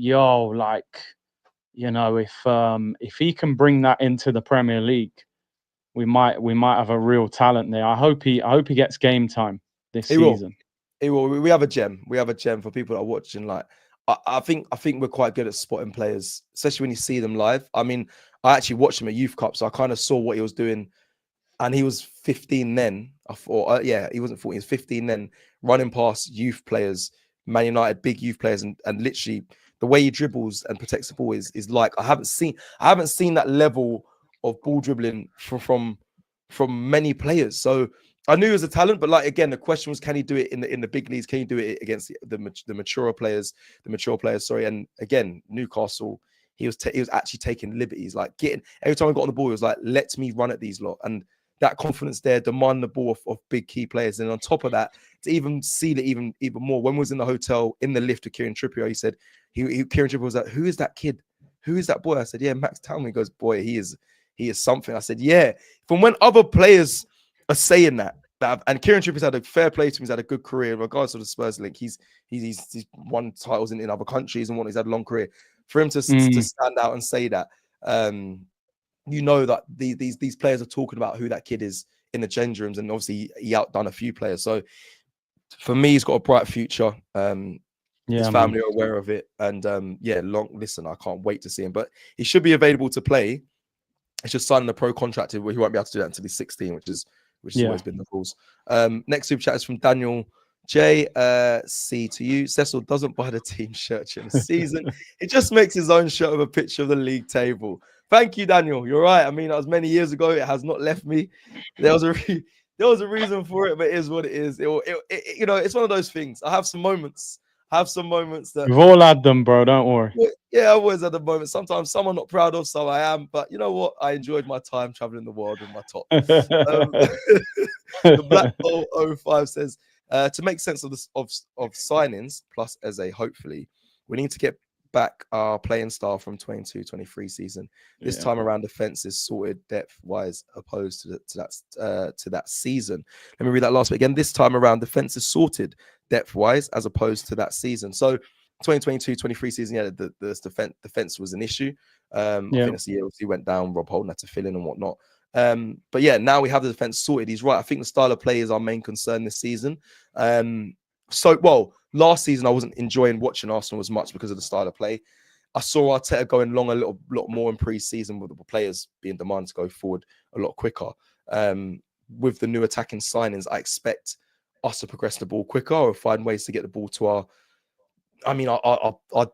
if he can bring that into the Premier League, we might have a real talent there. I hope he gets game time this He will. season. He will. We have a gem. We have a gem for people that are watching. Like, I think we're quite good at spotting players, especially when you see them live. I mean, I actually watched him at Youth Cup, so I kind of saw what he was doing. And he was 15 then. I thought, he wasn't 14. He was 15 then, running past youth players, Man United, big youth players, and literally the way he dribbles and protects the ball is like I haven't seen that level of ball dribbling from many players. So I knew he was a talent, but like again, the question was, can he do it in the big leagues? Can he do it against the mature players? Sorry. And again, Newcastle, he was actually taking liberties, like getting every time I got on the ball, he was like, "Let me run at these lot," and that confidence there, demand the ball of big key players, and on top of that, to even seal it even more. When we was in the hotel in the lift with Kieran Trippier, he said, Kieran Trippier was like, "Who is that kid? Who is that boy?" I said, "Yeah, Max Dowman." He goes, "Boy, he is something." I said, "Yeah." From when other players are saying that, and Kieran Trippier's had a fair play to him, he's had a good career, regardless of the Spurs link. He's won titles in other countries and he's had a long career. For him to stand out and say that, you know that these players are talking about who that kid is in the change rooms, and obviously he outdone a few players. So for me, he's got a bright future. His family are aware of it, and listen, I can't wait to see him. But he should be available to play. It's just signing a pro contract where he won't be able to do that until he's 16, which has always been the rules. Next super chat is from Daniel J. C to you. Cecil doesn't buy the team shirt during the season. He just makes his own shirt with a picture of the league table. Thank you, Daniel. You're right. I mean, that was many years ago. It has not left me. There was a reason for it, but it is what it is. It's one of those things. I have some moments that we've all had them, bro. Don't worry. Yeah, I always had the moment. Sometimes some I'm not proud of, so I am. But you know what? I enjoyed my time traveling the world with my top. The Black Hole 05 says, to make sense of signings, plus as a hopefully, we need to get back our playing style from 22-23 season. This time around, defense is sorted depth-wise, opposed to that season. Let me read that last bit again. This time around, defense is sorted depth-wise, as opposed to that season. So 2022-23 season, the defense was an issue. I think that's the year he went down. Rob Holden had to fill in and whatnot. But yeah, now we have the defense sorted. He's right. I think the style of play is our main concern this season. Last season I wasn't enjoying watching Arsenal as much because of the style of play. I saw Arteta going long a lot more in pre-season, with the players being demanded to go forward a lot quicker. With the new attacking signings, I expect us to progress the ball quicker or find ways to get the ball to our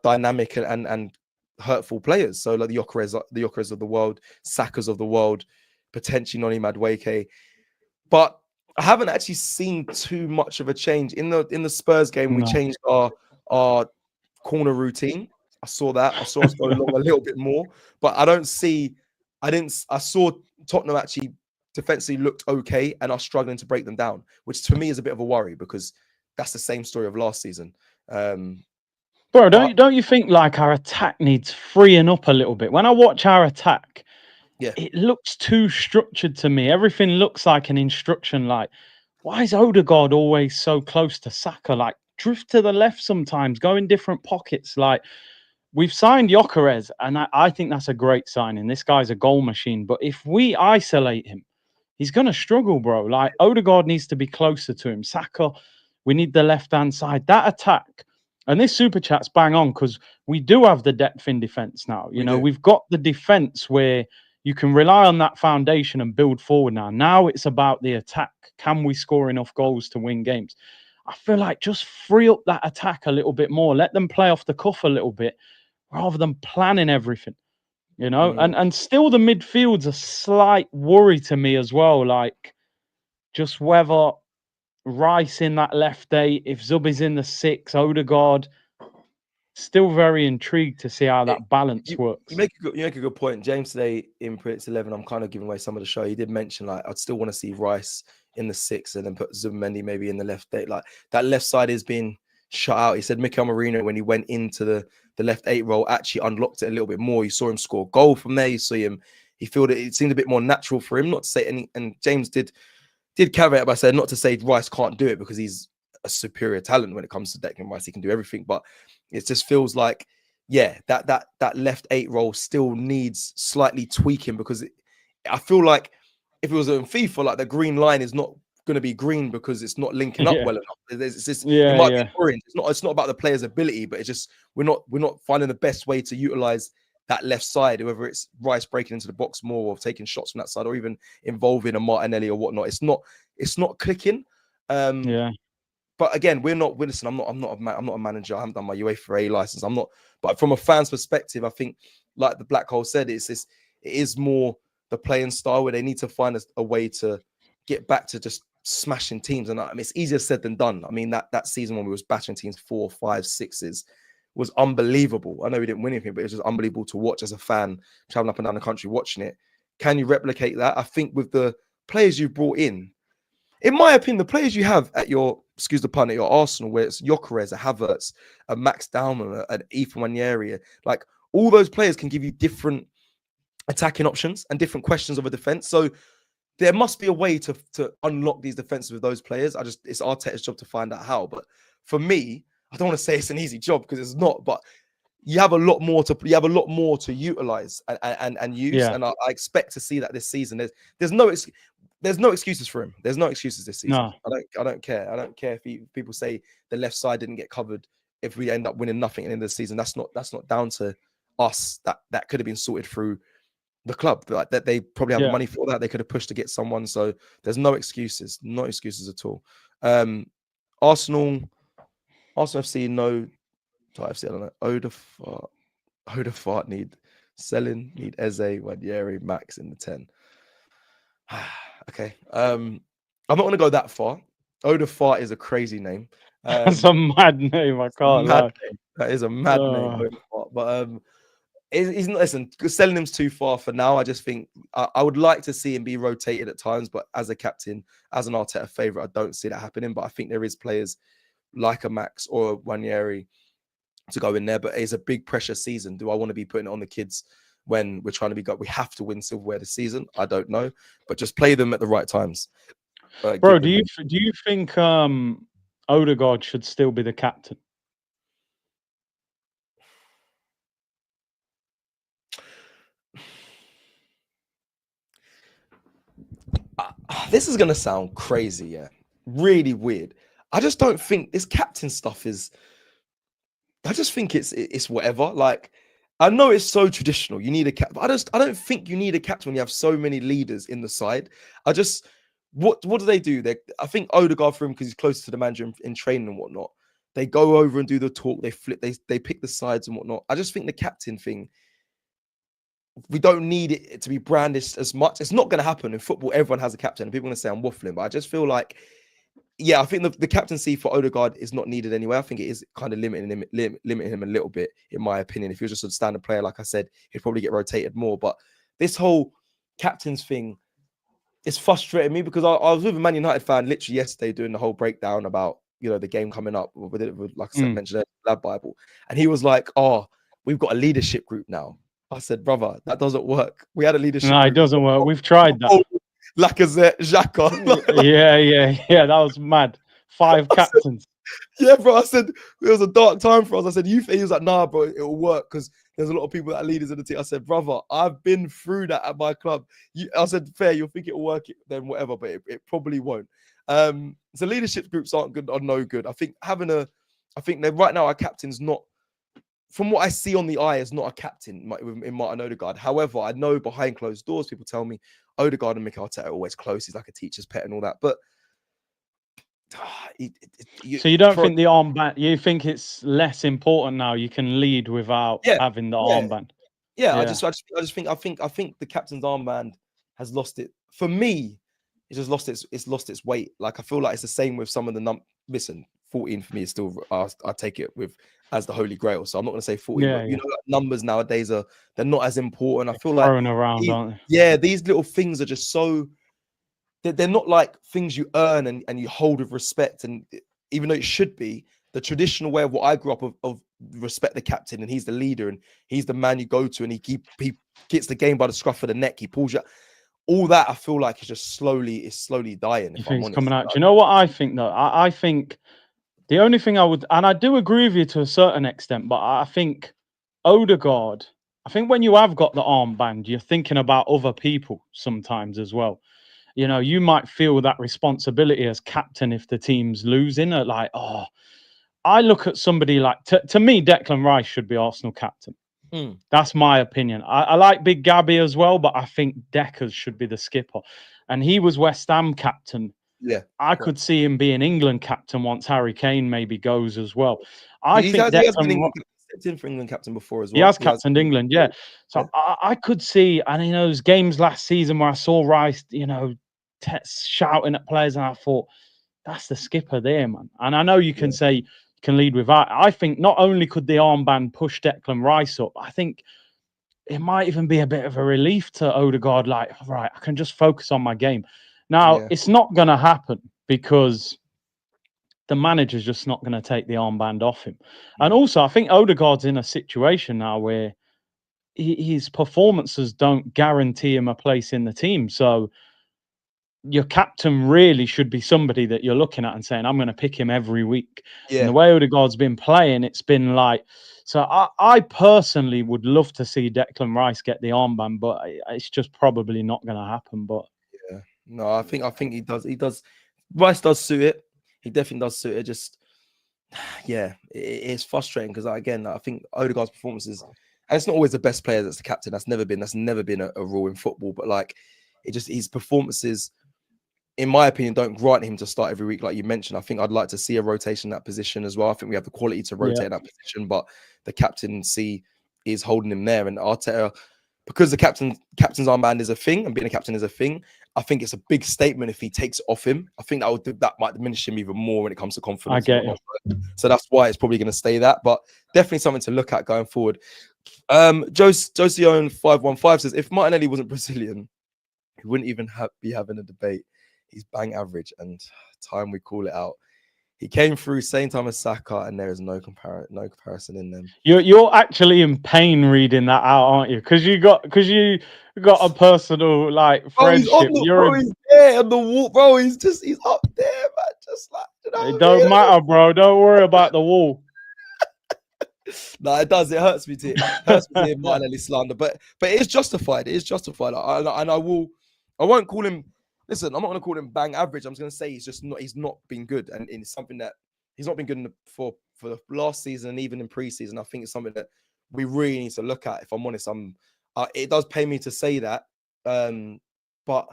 dynamic and hurtful players. So like the Gyökeres of the world, Sakas of the world, potentially Noni Madueke. But I haven't actually seen too much of a change in the Spurs game. We changed our corner routine. I saw us go long a little bit more, but I saw Tottenham actually defensively looked okay and are struggling to break them down, which to me is a bit of a worry because that's the same story of last season. Bro, don't you think like our attack needs freeing up a little bit? When I watch our attack, it looks too structured to me. Everything looks like an instruction. Like, why is Odegaard always so close to Saka? Like, drift to the left sometimes, go in different pockets. Like, we've signed Gyökeres, and I think that's a great signing. This guy's a goal machine. But if we isolate him, he's going to struggle, bro. Like, Odegaard needs to be closer to him. Saka, we need the left-hand side. That attack, and this super chat's bang on because we do have the depth in defense now. We've got the defense where you can rely on that foundation and build forward now. Now it's about the attack. Can we score enough goals to win games? I feel like just free up that attack a little bit more. Let them play off the cuff a little bit rather than planning everything, And still the midfield's a slight worry to me as well. Like, just whether Rice in that left 8, if Zubi's in the 6, Odegaard. Still very intrigued to see how that balance works. You make a good point. James today in Predicts 11, I'm kind of giving away some of the show. He did mention like I'd still want to see Rice in the 6 and then put Zubimendi maybe in the left 8. Like that left side is being shut out. He said Mikel Merino, when he went into the left 8 role, actually unlocked it a little bit more. You saw him score a goal from there. You see him. He felt it seemed a bit more natural for him. Not to say any, and James did caveat by saying not to say Rice can't do it because he's a superior talent when it comes to Declan Rice. He can do everything, but it just feels like, that left 8 role still needs slightly tweaking because I feel like if it was in FIFA, like the green line is not going to be green because it's not linking up well enough. It might be orange. It's not about the player's ability, but it's just we're not finding the best way to utilize that left side, whether it's Rice breaking into the box more or taking shots from that side or even involving a Martinelli or whatnot. It's not clicking. But again, listen, I'm not a manager. I haven't done my UEFA license. I'm not, but from a fan's perspective, I think, like the Black Hole said, it is more the playing style where they need to find a way to get back to just smashing teams, and I mean, it's easier said than done. I mean, that season when we was bashing teams 4, 5, 6s was unbelievable. I know we didn't win anything, but it was just unbelievable to watch as a fan traveling up and down the country watching it. Can you replicate that? I think with the players you brought in my opinion, the players you have at your, excuse the pun, at your Arsenal, where it's Gyökeres, a Havertz, a Max Dowman, an Ethan Wanyeri, like all those players can give you different attacking options and different questions of a defense. So there must be a way to unlock these defenses with those players. It's Arteta's job to find out how. But for me, I don't want to say it's an easy job because it's not, but you have a lot more to utilize and use. Yeah. And I expect to see that this season. There's no excuses for him. There's no excuses this season. No. I don't care. I don't care if people say the left side didn't get covered. If we end up winning nothing at the end of the season, that's not down to us. That could have been sorted through the club. Like that, they probably have the money for that. They could have pushed to get someone. So there's no excuses. No excuses at all. Arsenal FC, no. FC, I don't know. Odafart need selling, need Eze, Wanyeri, Max in the 10. Okay. I'm not going to go that far. Odafart is a crazy name. That's a mad name. I can't lie. That is a mad name. Odafart. But he's not, listen, selling him's too far for now. I just think I would like to see him be rotated at times, but as a captain, as an Arteta favourite, I don't see that happening. But I think there is players like a Max or a Wanyeri to go in there, but it's a big pressure season. Do I want to be putting it on the kids when we're trying to be we have to win silverware this season? I don't know, but just play them at the right times. Bro, do you think Odegaard should still be the captain? This is gonna sound crazy, yeah, really weird. I just don't think this captain stuff is. I just think it's whatever. Like, I know it's so traditional. You need a captain. I don't think you need a captain when you have so many leaders in the side. What do they do? I think Odegaard for him because he's closer to the manager in training and whatnot. They go over and do the talk. They flip. They pick the sides and whatnot. I just think the captain thing. We don't need it to be brandished as much. It's not going to happen in football. Everyone has a captain. And people are going to say I'm waffling, but I just feel like. Yeah, I think the captaincy for Odegaard is not needed anyway. I think it is kind of limiting him a little bit, in my opinion. If he was just a standard player, like I said, he'd probably get rotated more. But this whole captains thing is frustrating me because I was with a Man United fan literally yesterday doing the whole breakdown about the game coming up with like I said, mentioned Lab Bible, and he was like, "Oh, we've got a leadership group now." I said, "Brother, that doesn't work. We had a leadership group. No, it doesn't work. We've tried that." Lacazette, Xhaka. Yeah. That was mad. 5 captains. Yeah, bro. I said it was a dark time for us. I said, he was like, nah, bro, it'll work because there's a lot of people that are leaders in the team. I said, brother, I've been through that at my club. I said, fair, you'll think it'll work, then whatever, but it probably won't. So leadership groups aren't good or no good. I think that right now our captain's not, from what I see on the eye, is not a captain in Martin Odegaard. However, I know behind closed doors, people tell me Odegaard and Mikel Arteta are always close. He's like a teacher's pet and all that. But so you don't think the armband? You think it's less important now? You can lead without having the armband. Yeah, I just think the captain's armband has lost it. For me, it's just lost its weight. Like I feel like it's the same with some of the listen, 14 for me is still I take it with as the holy grail. So I'm not going to say 14. But, like, numbers nowadays they're not as important. I feel like thrown around, aren't they? Yeah, these little things are just so. They're not like things you earn and you hold with respect. And even though it should be the traditional way of what I grew up of respect the captain and he's the leader and he's the man you go to and he gets the game by the scruff of the neck. He pulls you. All that I feel like is just slowly dying. You think it's coming out? Do you know what I think though? I think the only thing I would, and I do agree with you to a certain extent, but I think Odegaard. I think when you have got the armband, you're thinking about other people sometimes as well. You might feel that responsibility as captain if the team's losing. Like, I look at somebody like, to me, Declan Rice should be Arsenal captain. That's my opinion. I like Big Gabby as well, but I think Deckers should be the skipper. And he was West Ham captain. Yeah, I could see him being England captain once Harry Kane maybe goes as well. He has been for England captain before as well. He has captained England, So I could see, and those games last season where I saw Rice, shouting at players, and I thought, that's the skipper there, man. And I know you can say you can lead with that. I think not only could the armband push Declan Rice up, I think it might even be a bit of a relief to Odegaard. Like, right, I can just focus on my game. Now, it's not going to happen because the manager's just not going to take the armband off him. And also, I think Odegaard's in a situation now where his performances don't guarantee him a place in the team. So your captain really should be somebody that you're looking at and saying, I'm going to pick him every week. And the way Odegaard's been playing, it's been like, so I personally would love to see Declan Rice get the armband, but it's just probably not going to happen. But no, I think he does. Rice does suit it. He definitely does suit it. Just it's frustrating because again, I think Odegaard's performances, and it's not always the best player that's the captain. That's never been a rule in football. But like, his performances, in my opinion, don't grant him to start every week, like you mentioned. I think I'd like to see a rotation in that position as well. I think we have the quality to rotate in that position, but the captaincy is holding him there. And Arteta, because the captain's armband is a thing, and being a captain is a thing, I think it's a big statement if he takes it off him. I think that might diminish him even more when it comes to confidence. I get it. So that's why it's probably going to stay that, but definitely something to look at going forward. Josione 515 says, if Martinelli wasn't Brazilian, he wouldn't even be having a debate. He's bang average, and time we call it out. He came through same time as Saka, and there is no comparison in them. You're actually in pain reading that out, aren't you? Because you got a personal friendship. He's there on the wall, bro. He's up there, man. Just like it don't matter, bro. Don't worry about the wall. No, it does. It hurts me to hear Martinelli slander, but it is justified. It is justified. And I won't call him. Listen, I'm not going to call him bang average. I'm just going to say he's not been good. And it's something that he's not been good for the last season and even in preseason. I think it's something that we really need to look at. If I'm honest, it does pay me to say that. But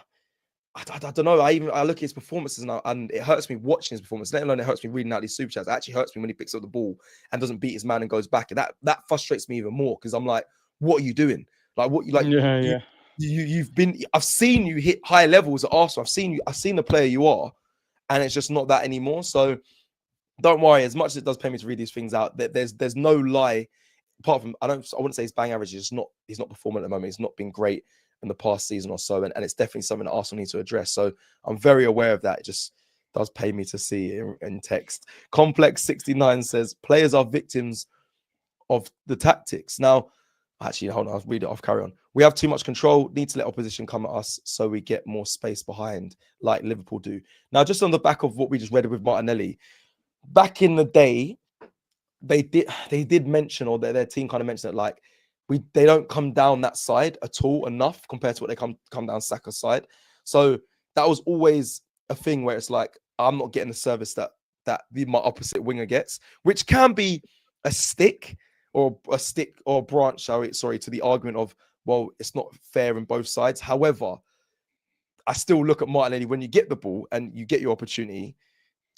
I don't know. I look at his performances and it hurts me watching his performance, let alone it hurts me reading out these super chats. It actually hurts me when he picks up the ball and doesn't beat his man and goes back. And that frustrates me even more because I'm like, what are you doing? Like, what you like? Yeah. I've seen you hit high levels at Arsenal. I've seen the player you are, and it's just not that anymore. So don't worry. As much as it does pay me to read these things out, there's no lie. Apart from I wouldn't say he's bang average. He's not performing at the moment. He's not been great in the past season or so, and it's definitely something that Arsenal need to address. So I'm very aware of that. It just does pay me to see in text. Complex 69 says players are victims of the tactics. Now, actually, hold on, I'll read it off. Carry on. We have too much control, need to let opposition come at us so we get more space behind, like Liverpool do. Now, just on the back of what we just read with Martinelli, back in the day, they did mention, or their team kind of mentioned that, like, they don't come down that side at all enough compared to what they come down Saka's side. So that was always a thing where it's like, I'm not getting the service that my opposite winger gets, which can be a stick or a branch, sorry, to the argument of, well, it's not fair in both sides. However, I still look at Martinelli, when you get the ball and you get your opportunity,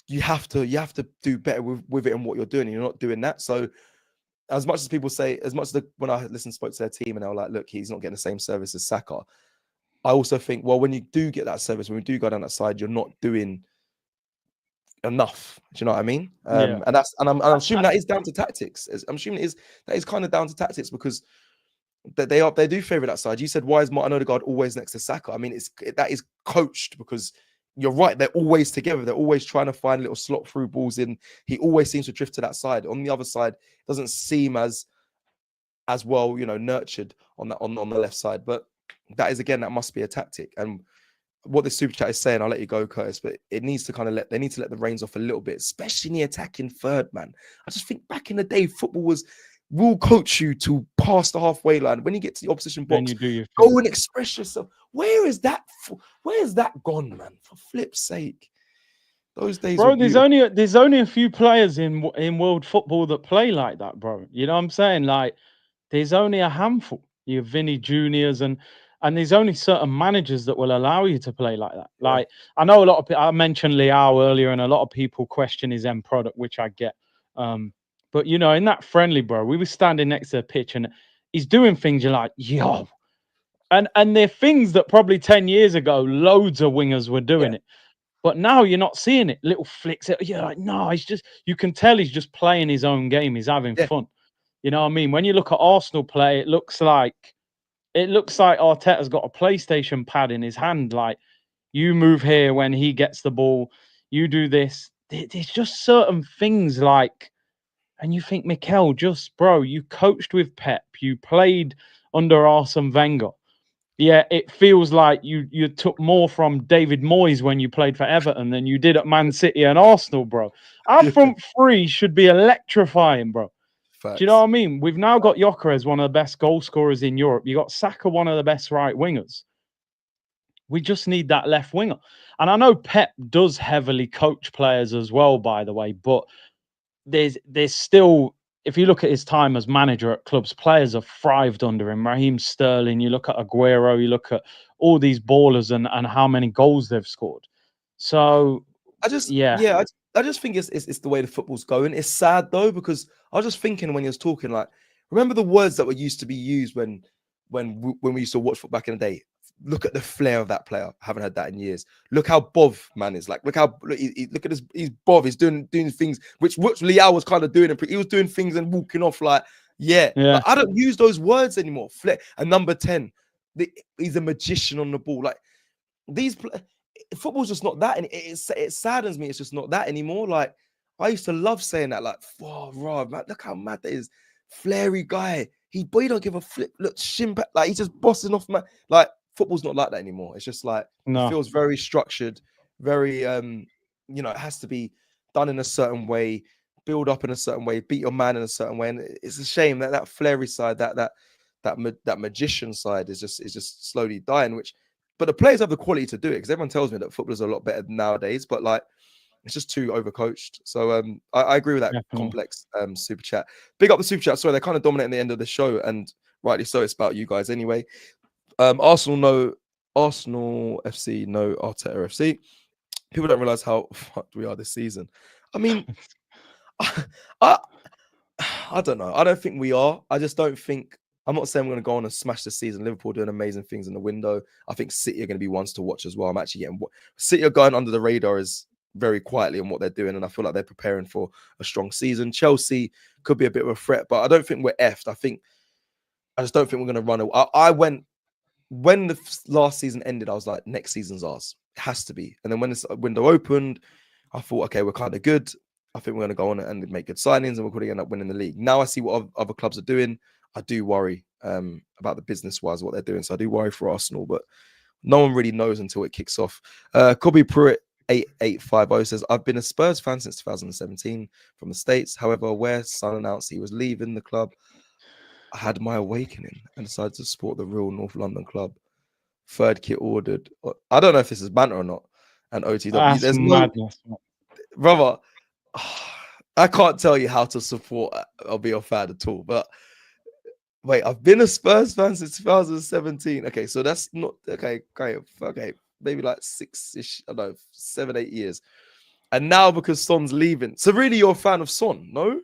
you have to do better with it and what you're doing. And you're not doing that. So as much as people say, when I spoke to their team and they were like, look, he's not getting the same service as Saka. I also think, well, when you do get that service, when we do go down that side, you're not doing enough. Do you know what I mean? And I'm assuming that is down to tactics. I'm assuming that is kind of down to tactics because they do favour that side. You said, why is Martin Odegaard always next to Saka? I mean, that is coached because you're right. They're always together. They're always trying to find little slot through balls in. He always seems to drift to that side. On the other side, it doesn't seem as well, nurtured on the left side. But that must be a tactic. And what the super chat is saying, I'll let you go, Curtis, but it needs to they need to let the reins off a little bit, especially in the attacking third, man. I just think back in the day, football will coach you to pass the halfway line. When you get to the opposition box, go and express yourself. Where is that gone, man? For flip's sake. Those days, bro. There's only a few players in world football that play like that, bro. You know what I'm saying? Like, there's only a handful. You have Vinny Juniors and there's only certain managers that will allow you to play like that. Yeah. Like, I know a lot of people, I mentioned Leao earlier, and a lot of people question his end product, which I get. But in that friendly, bro, we were standing next to the pitch and he's doing things you're like, yo. And they're things that probably 10 years ago, loads of wingers were doing Yeah, it. But now you're not seeing it. Little flicks. You're like, no, you can tell he's just playing his own game. He's having yeah, fun. You know what I mean? When you look at Arsenal play, it looks like Arteta's got a PlayStation pad in his hand. Like, you move here when he gets the ball, you do this. There's just certain things like, and you think, Mikel, just bro, you coached with Pep, you played under Arsene Wenger. Yeah, it feels like you took more from David Moyes when you played for Everton than you did at Man City and Arsenal, bro. Our yeah. front three should be electrifying, bro. Do you know Facts. what I mean? We've now got Gyökeres, one of the best goal scorers in Europe. You got Saka, one of the best right wingers. We just need that left winger. And I know Pep does heavily coach players as well, by the way, but there's still, if you look at his time as manager at clubs, players have thrived under him. Raheem Sterling, you look at Aguero, you look at all these ballers and how many goals they've scored. So I just, yeah, yeah, I just think it's the way the football's going. It's sad though, because I was just thinking when you was talking, like, remember the words that were used to be used when we used to watch football back in the day. Look at the flair of that player. I haven't had that in years. Look how Bov man is. Like, look how look at his. He's Bov. He's doing things which Liao was kind of doing. He was doing things and walking off like, yeah. yeah, Like, I don't use those words anymore. Flair. And number 10, he's a magician on the ball. Like, these football's just not that, and it saddens me. It's just not that anymore. Like, I used to love saying that. Like, oh, Rob, man, look how mad that is. Flary guy. Boy, don't give a flip. Look, shin back. Like, he's just bossing off, man. Like, football's not like that anymore. It's just like, it no, feels very structured, very it has to be done in a certain way, build up in a certain way, beat your man in a certain way. And it's a shame that flary side, that magician side is just slowly dying. But the players have the quality to do it, because everyone tells me that footballers are a lot better nowadays. But like, it's just too overcoached. So I agree with that definitely. complex super chat. Big up the super chat. Sorry, they're kind of dominating the end of the show, and rightly so. It's about you guys anyway. Arsenal no, Arsenal FC no, Arteta FC. People don't realize how fucked we are this season. I mean, I I don't know. I don't think we are. I just don't think. I'm not saying we're going to go on and smash the season. Liverpool doing amazing things in the window. I think City are going to be ones to watch as well. I'm actually getting City are going under the radar is very quietly on what they're doing, and I feel like they're preparing for a strong season. Chelsea could be a bit of a threat, but I don't think we're effed. I just don't think we're going to run. I went when the last season ended. I was like, next season's ours. It has to be. And then when this window opened, I thought, okay, we're kind of good. I think we're going to go on and make good signings, and we're going to end up winning the league. Now I see what other clubs are doing. I do worry about the business-wise, what they're doing. So I do worry for Arsenal, but no one really knows until it kicks off. Kobe Pruitt 8850 says, I've been a Spurs fan since 2017 from the States. However, where Son announced he was leaving the club, I had my awakening and decided to support the real North London club. Third kit ordered. I don't know if this is banter or not. And OTW, That's there's no madness. brother. I can't tell you how to support or be a fan at all. But wait, I've been a Spurs fan since 2017. Okay, so that's not okay. Maybe like 6-ish. I don't know, 7, 8 years. And now because Son's leaving, so really you're a fan of Son, no?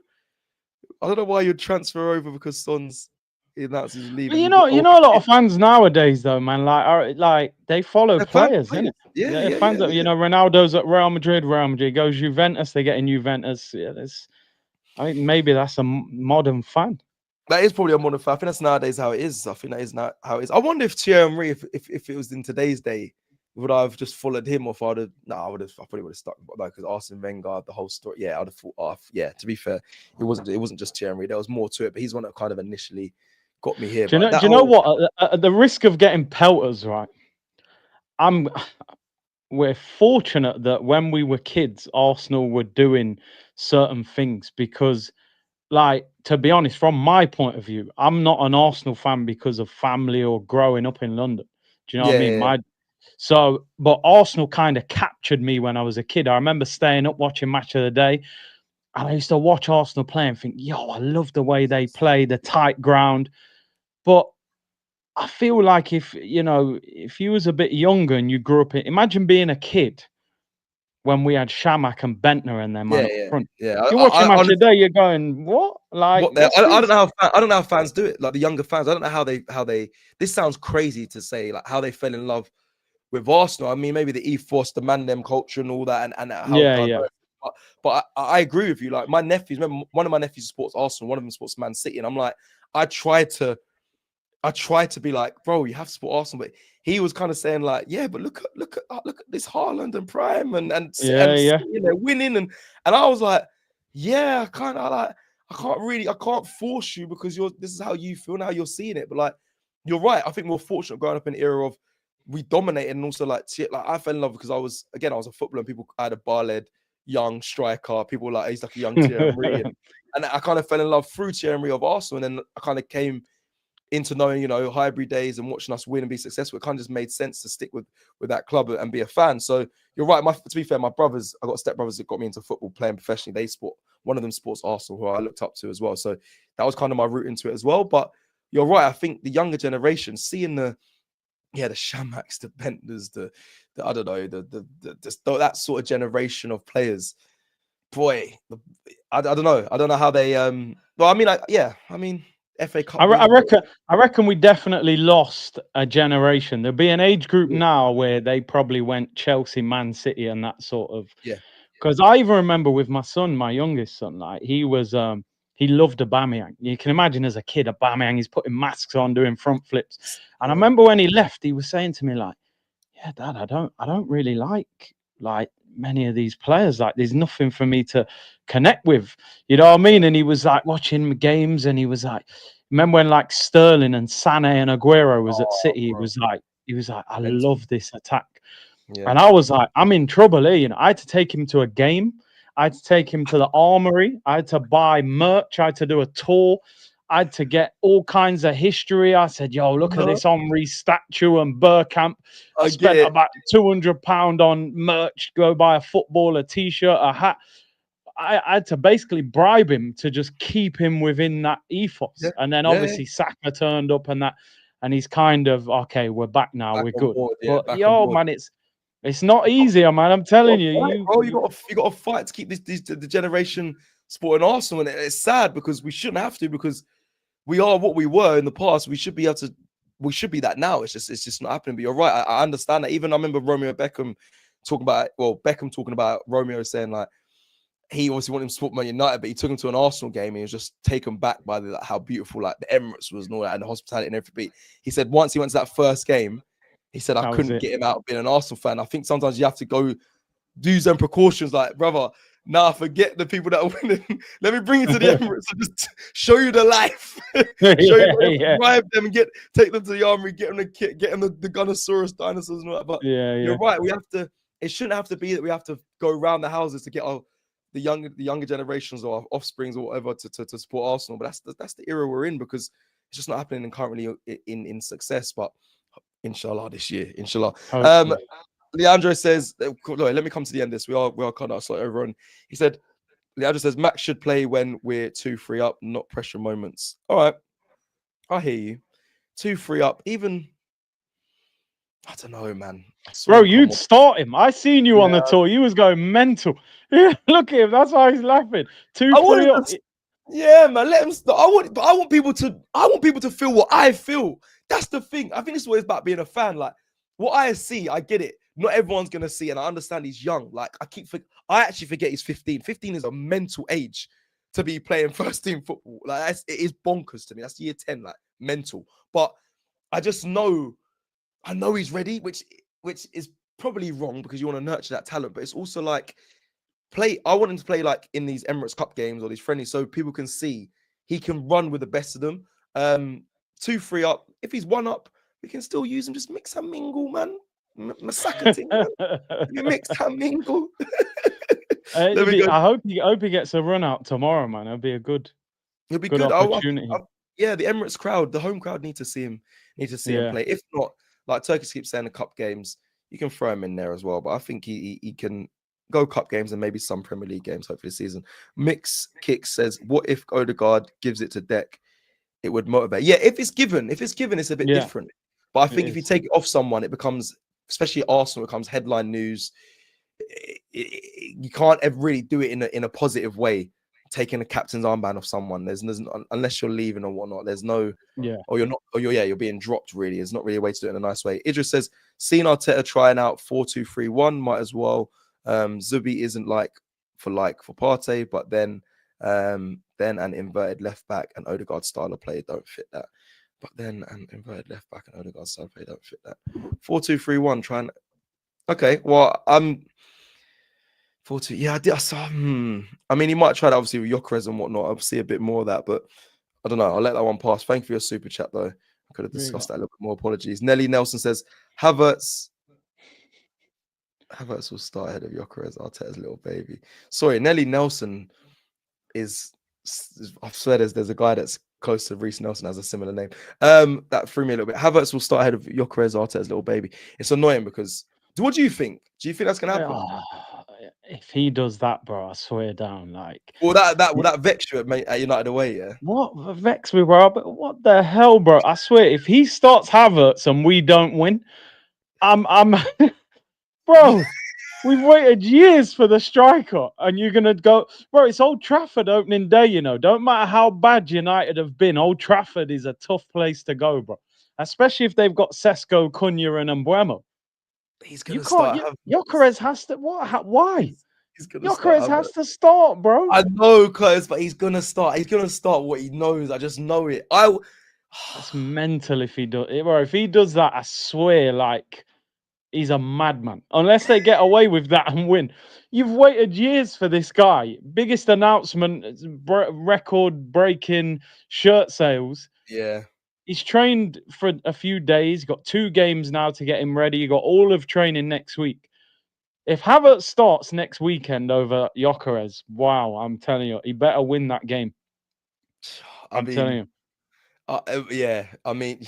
I don't know why you'd transfer over because Son's announced he's But leaving. you You know, got you oh, know, a lot of fans nowadays, though, man, like they follow they're fan of players, players. innit? Yeah, They're yeah, fans yeah, of, yeah. Ronaldo's at Real Madrid. Real Madrid goes Juventus. They get in Juventus. Yeah, I think maybe that's a modern fan. That is probably a modern fan. I think that's nowadays how it is. I think that is not how it is. I wonder if Thierry Henry, if it was in today's day, would I have just followed him, or if I'd have? No, I probably would have stuck. Like, because Arsene Wenger, the whole story. Yeah, I'd have thought. Oh, yeah. To be fair, it wasn't just Thierry Henry. There was more to it, but he's one that kind of initially got me here. Do you But know? that Do you know whole what? At the risk of getting pelters, right? I'm. We're fortunate that when we were kids, Arsenal were doing certain things because, like, to be honest, from my point of view, I'm not an Arsenal fan because of family or growing up in London. Do you know what I yeah, mean? yeah, But Arsenal kind of captured me when I was a kid. I remember staying up watching Match of the Day, and I used to watch Arsenal play and think, yo, I love the way they play, the tight ground. But I feel like if you was a bit younger and you grew up imagine being a kid when we had Shamak and Bentner and their man up front. Yeah. You watch a match Honestly, today, you're going, what? Like, what what's I this? don't know how I don't know how fans do it. Like the younger fans, I don't know how they. This sounds crazy to say, like how they fell in love with Arsenal. I mean, maybe the ethos, the man them culture, and all that, and how diverse. But I agree with you. Like my nephews, remember one of my nephews supports Arsenal, one of them supports Man City, and I'm like, I try to be like, bro, you have to support Arsenal, but he was kind of saying like, yeah, but look at this Haaland and Prime and you know, winning and I was like, yeah, I can't force you because this is how you feel and how you're seeing it. But like, you're right. I think we're fortunate growing up in an era of we dominated and also like I fell in love because I was a footballer and people I had a bar-led young striker. People were like, he's like a young Thierry Henry, and I kind of fell in love through Thierry Henry of Arsenal, and then I kind of came into knowing, you know, Highbury days and watching us win and be successful. It kind of just made sense to stick with that club and be a fan. So you're right. To be fair, my brothers, I got stepbrothers that got me into football playing professionally. One of them sports Arsenal, who I looked up to as well. So that was kind of my route into it as well. But you're right. I think the younger generation, seeing the Shamaks, the Bentners, the I don't know, that sort of generation of players. Boy, I don't know. I don't know how they. Well, I mean, FA Cup. I reckon we definitely lost a generation. There'll be an age group now where they probably went Chelsea, Man City, and that sort of. Yeah. Because I even remember with my son, my youngest son, like he was, he loved Aubameyang. You can imagine as a kid, Aubameyang, he's putting masks on, doing front flips. And I remember when he left, he was saying to me like, "Yeah, Dad, I don't really like many of these players. Like, there's nothing for me to connect with." You know what I mean? And he was like watching games, and he was like, remember when like Sterling and Sané and Aguero was at City? He was like, I love this attack. Yeah. And I was like, I'm in trouble here. You know, I had to take him to a game. I had to take him to the Armory. I had to buy merch. I had to do a tour. I had to get all kinds of history. I said, yo, look at this Henry statue and Burkamp. I spent about £200 on merch, go buy a football, a T-shirt, a hat. I had to basically bribe him to just keep him within that ethos. Yeah. And then obviously Saka turned up and he's kind of, okay, we're back now. We're good. Board, but yo, man, it's not easier, man. I'm telling you. You got to fight to keep the generation supporting Arsenal, and it's sad because we shouldn't have to, because we are what we were in the past. We should be that now. It's just not happening. But you're right. I understand that. Even I remember Beckham talking about Romeo saying like he obviously wanted him to support Man United, but he took him to an Arsenal game and he was just taken back by how beautiful like the Emirates was and all that, and the hospitality and everything. He said once he went to that first game, he said I couldn't get him out of being an Arsenal fan. I think sometimes you have to go do some precautions, like, brother, nah, forget the people that are winning. Let me bring you to the Emirates and just show you the life. Drive them and take them to the Armory, get them the kit, get them the Gunnosaurus dinosaurs and all that. But you're right, it shouldn't have to be that we have to go around the houses to get the younger generations or our offsprings or whatever to support Arsenal. But that's the era we're in, because it's just not happening currently in success. But inshallah this year, inshallah. Leandro says, let me come to the end of this. We are kind of slightly over on. He said, Leandro says, Max should play when we're 2-3 up, not pressure moments. All right. I hear you. 2-3 up. Even, I don't know, man. Bro, you'd start him. I seen you on the tour. You was going mental. Look at him. That's why he's laughing. 2-3 up. Yeah, man. Let him start. I want people to feel what I feel. That's the thing. I think this is what it's about being a fan. Like, what I see, I get it. Not everyone's gonna see, and I understand he's young. Like, I actually forget he's 15. 15 is a mental age to be playing first team football. Like, it is bonkers to me. That's year 10, like mental. But I just know, he's ready, which is probably wrong because you want to nurture that talent. But it's also like I want him to play like in these Emirates Cup games or these friendlies, so people can see he can run with the best of them. 2-3 up. If he's 1 up, we can still use him. Just mix and mingle, man. Masaka thing, man. You mix and mingle. I hope he gets a run out tomorrow, man. It'll be a good opportunity. The Emirates crowd, the home crowd need to see him play. If not, like Turkish keeps saying, the cup games, you can throw him in there as well. But I think he can go cup games and maybe some Premier League games hopefully this season. Mix Kicks says, what if Odegaard gives it to Deck? It would motivate. Yeah, if it's given, it's a bit different. But I think if you take it off someone, it becomes, especially Arsenal, it becomes headline news. you can't ever really do it in a positive way. Taking a captain's armband off someone, there's unless you're leaving or whatnot. There's no, or you're not, or you're being dropped. Really, it's not really a way to do it in a nice way. Idris says, seen Arteta trying out 4-2-3-1, might as well. Zubi isn't for Partey, but then an inverted left back and Odegaard style of play don't fit that. But then an inverted left back and Odegaard style of play don't fit that. 4-2-3-1, trying. Okay, well, 4-2. Yeah, I did. I saw. I mean, he might try that obviously with Gyökeres and whatnot. I'll see a bit more of that, but I don't know. I'll let that one pass. Thank you for your super chat, though. I could have discussed that a little bit more. Apologies. Nelly Nelson says Havertz will start ahead of Gyökeres, Arteta's little baby. Sorry, Nelly Nelson is. I swear there's a guy that's close to Reece Nelson, has a similar name. That threw me a little bit. Havertz will start ahead of Gyökeres, Arteta's little baby. It's annoying because. What do you think? Do you think that's gonna happen? If he does that, bro, I swear down. Like, will that vex you at United away? Yeah. What vex me, bro? But what the hell, bro? I swear, if he starts Havertz and we don't win, I'm, bro. We've waited years for the striker, and you're gonna go, bro. It's Old Trafford opening day, you know. Don't matter how bad United have been, Old Trafford is a tough place to go, bro. Especially if they've got Sesko, Cunha, and Mbeumo. He's gonna start. Gyökeres has to. What? Why? He's gonna Gyökeres has to start, bro. I know, Curtis, but he's gonna start. He's gonna start what he knows. I just know it. That's mental if he does. Bro, if he does that, I swear, like, he's a madman. Unless they get away with that and win. You've waited years for this guy. Biggest announcement, record-breaking shirt sales. Yeah. He's trained for a few days. Got 2 games now to get him ready. You got all of training next week. If Havertz starts next weekend over Gyökeres, wow, I'm telling you, he better win that game. I'm telling you. Yeah, I mean,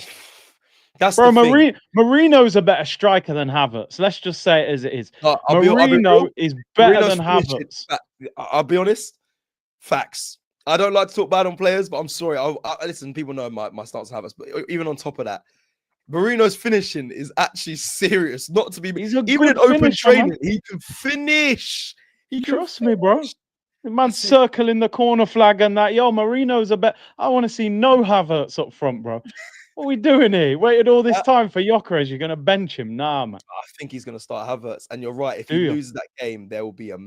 that's bro. the thing. Marino's a better striker than Havertz. Let's just say it as it is. Marino is better than Havertz. I'll be honest. Facts. I don't like to talk bad on players, but I'm sorry. Listen, people know my stance on Havertz, but even on top of that, Marino's finishing is actually serious. Not to be even in open training, man. He can finish. Trust me, bro. The man's circling the corner flag and that. Yo, Marino's a bet. I want to see no Havertz up front, bro. What are we doing here? Waited all this time for Gyökeres. You're gonna bench him, nah, man. I think he's gonna start Havertz, and you're right. If he loses that game, there will be a.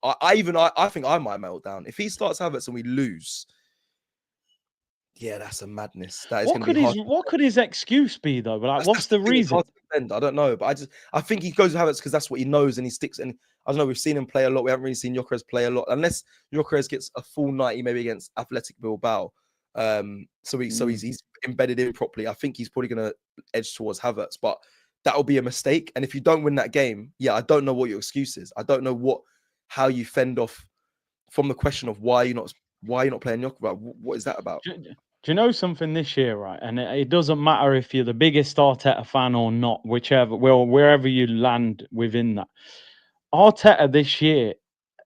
I think I might melt down if he starts Havertz and we lose. Yeah, that's a madness. That is going to be hard. What could his excuse be though? Like, what's the reason? I don't know, but I think he goes with Havertz because that's what he knows and he sticks. And I don't know. We've seen him play a lot. We haven't really seen Gyökeres play a lot, unless Gyökeres gets a full 90 maybe against Athletic Bilbao. So he's embedded in properly. I think he's probably going to edge towards Havertz, but that will be a mistake. And if you don't win that game, yeah, I don't know what your excuse is. I don't know how you fend off from the question of why you're not playing Gyökeres. What is that about? Do you know something this year, right? And it doesn't matter if you're the biggest Arteta fan or not, wherever you land within that. Arteta this year,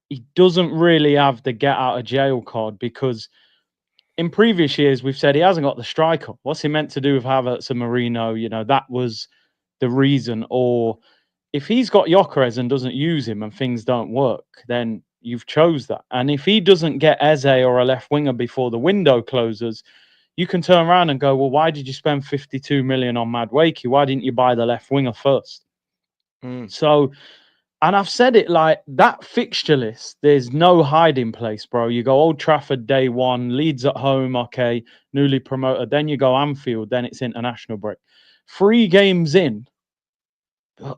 he doesn't really have the get out of jail card because in previous years we've said he hasn't got the striker. What's he meant to do with Havertz and Marino? You know, that was the reason. Or if he's got Gyökeres and doesn't use him and things don't work, then you've chose that. And if he doesn't get Eze or a left winger before the window closes, you can turn around and go, well, why did you spend 52 million on Madueke? Why didn't you buy the left winger first? So, and I've said it like that fixture list, there's no hiding place, bro. You go Old Trafford day 1, Leeds at home, okay, newly promoted. Then you go Anfield, then it's international break. 3 games in,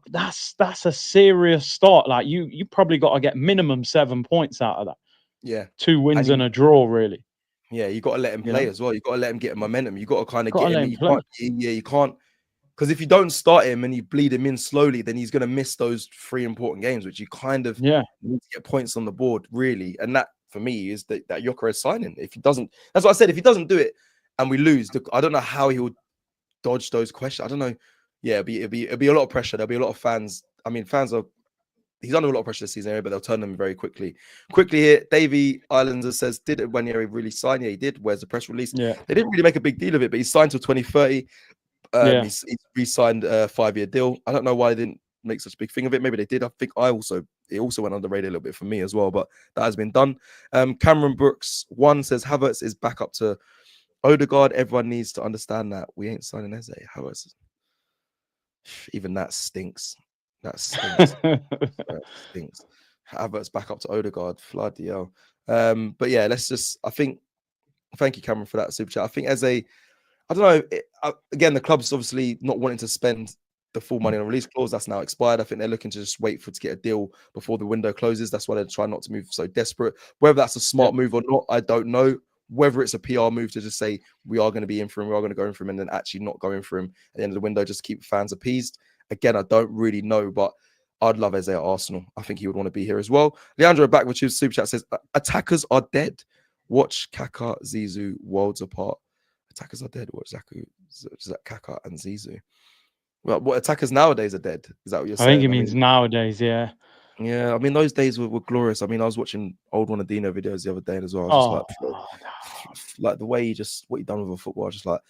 that's a serious start. Like you probably got to get minimum 7 points out of that. Yeah. 2 wins and a draw, really. Yeah, you got to let him play as well. You got to let him get momentum. You got to kind of get him. You can't, because if you don't start him and you bleed him in slowly, then he's going to miss those 3 important games, which you kind of need to get points on the board, really. And that, for me, is that Gyökeres signing. If he doesn't, that's what I said. If he doesn't do it and we lose, I don't know how he will dodge those questions. I don't know. Yeah, it'll be a lot of pressure. There'll be a lot of fans. I mean, he's under a lot of pressure this season, but they'll turn them very quickly. Quickly here, Davey Islander says, did Wanyeri really sign? Yeah, he did. Where's the press release? Yeah. They didn't really make a big deal of it, but he's signed till 2030. He's re-signed a 5-year deal. I don't know why they didn't make such a big thing of it. Maybe they did. I think I also it also went on the radar a little bit for me as well, but that has been done. Cameron Brooks 1 says Havertz is back up to Odegaard. Everyone needs to understand that we ain't signing Eze. Havertz, even that stinks. That stinks. That stinks. Havertz back up to Odegaard. Bloody hell. But yeah, thank you, Cameron, for that super chat. I think I don't know. Again, the club's obviously not wanting to spend the full money on a release clause. That's now expired. I think they're looking to just wait to get a deal before the window closes. That's why they're trying not to move so desperate. Whether that's a smart move or not, I don't know. Whether it's a PR move to just say we are going to be in for him, we are going to go in for him, and then actually not going for him at the end of the window, just to keep fans appeased. Again, I don't really know, but I'd love Eze at Arsenal. I think he would want to be here as well. Leandro back with his super chat says, attackers are dead. Watch Kaka, Zizou worlds apart. Attackers are dead. Watch Kaka and Zizou. Well, what attackers nowadays are dead? Is that what you're saying? I think it means nowadays, yeah. Yeah, I mean, those days were glorious. I mean, I was watching old Ronaldinho videos the other day as well. I was just like the way what he done with a football. I was just like,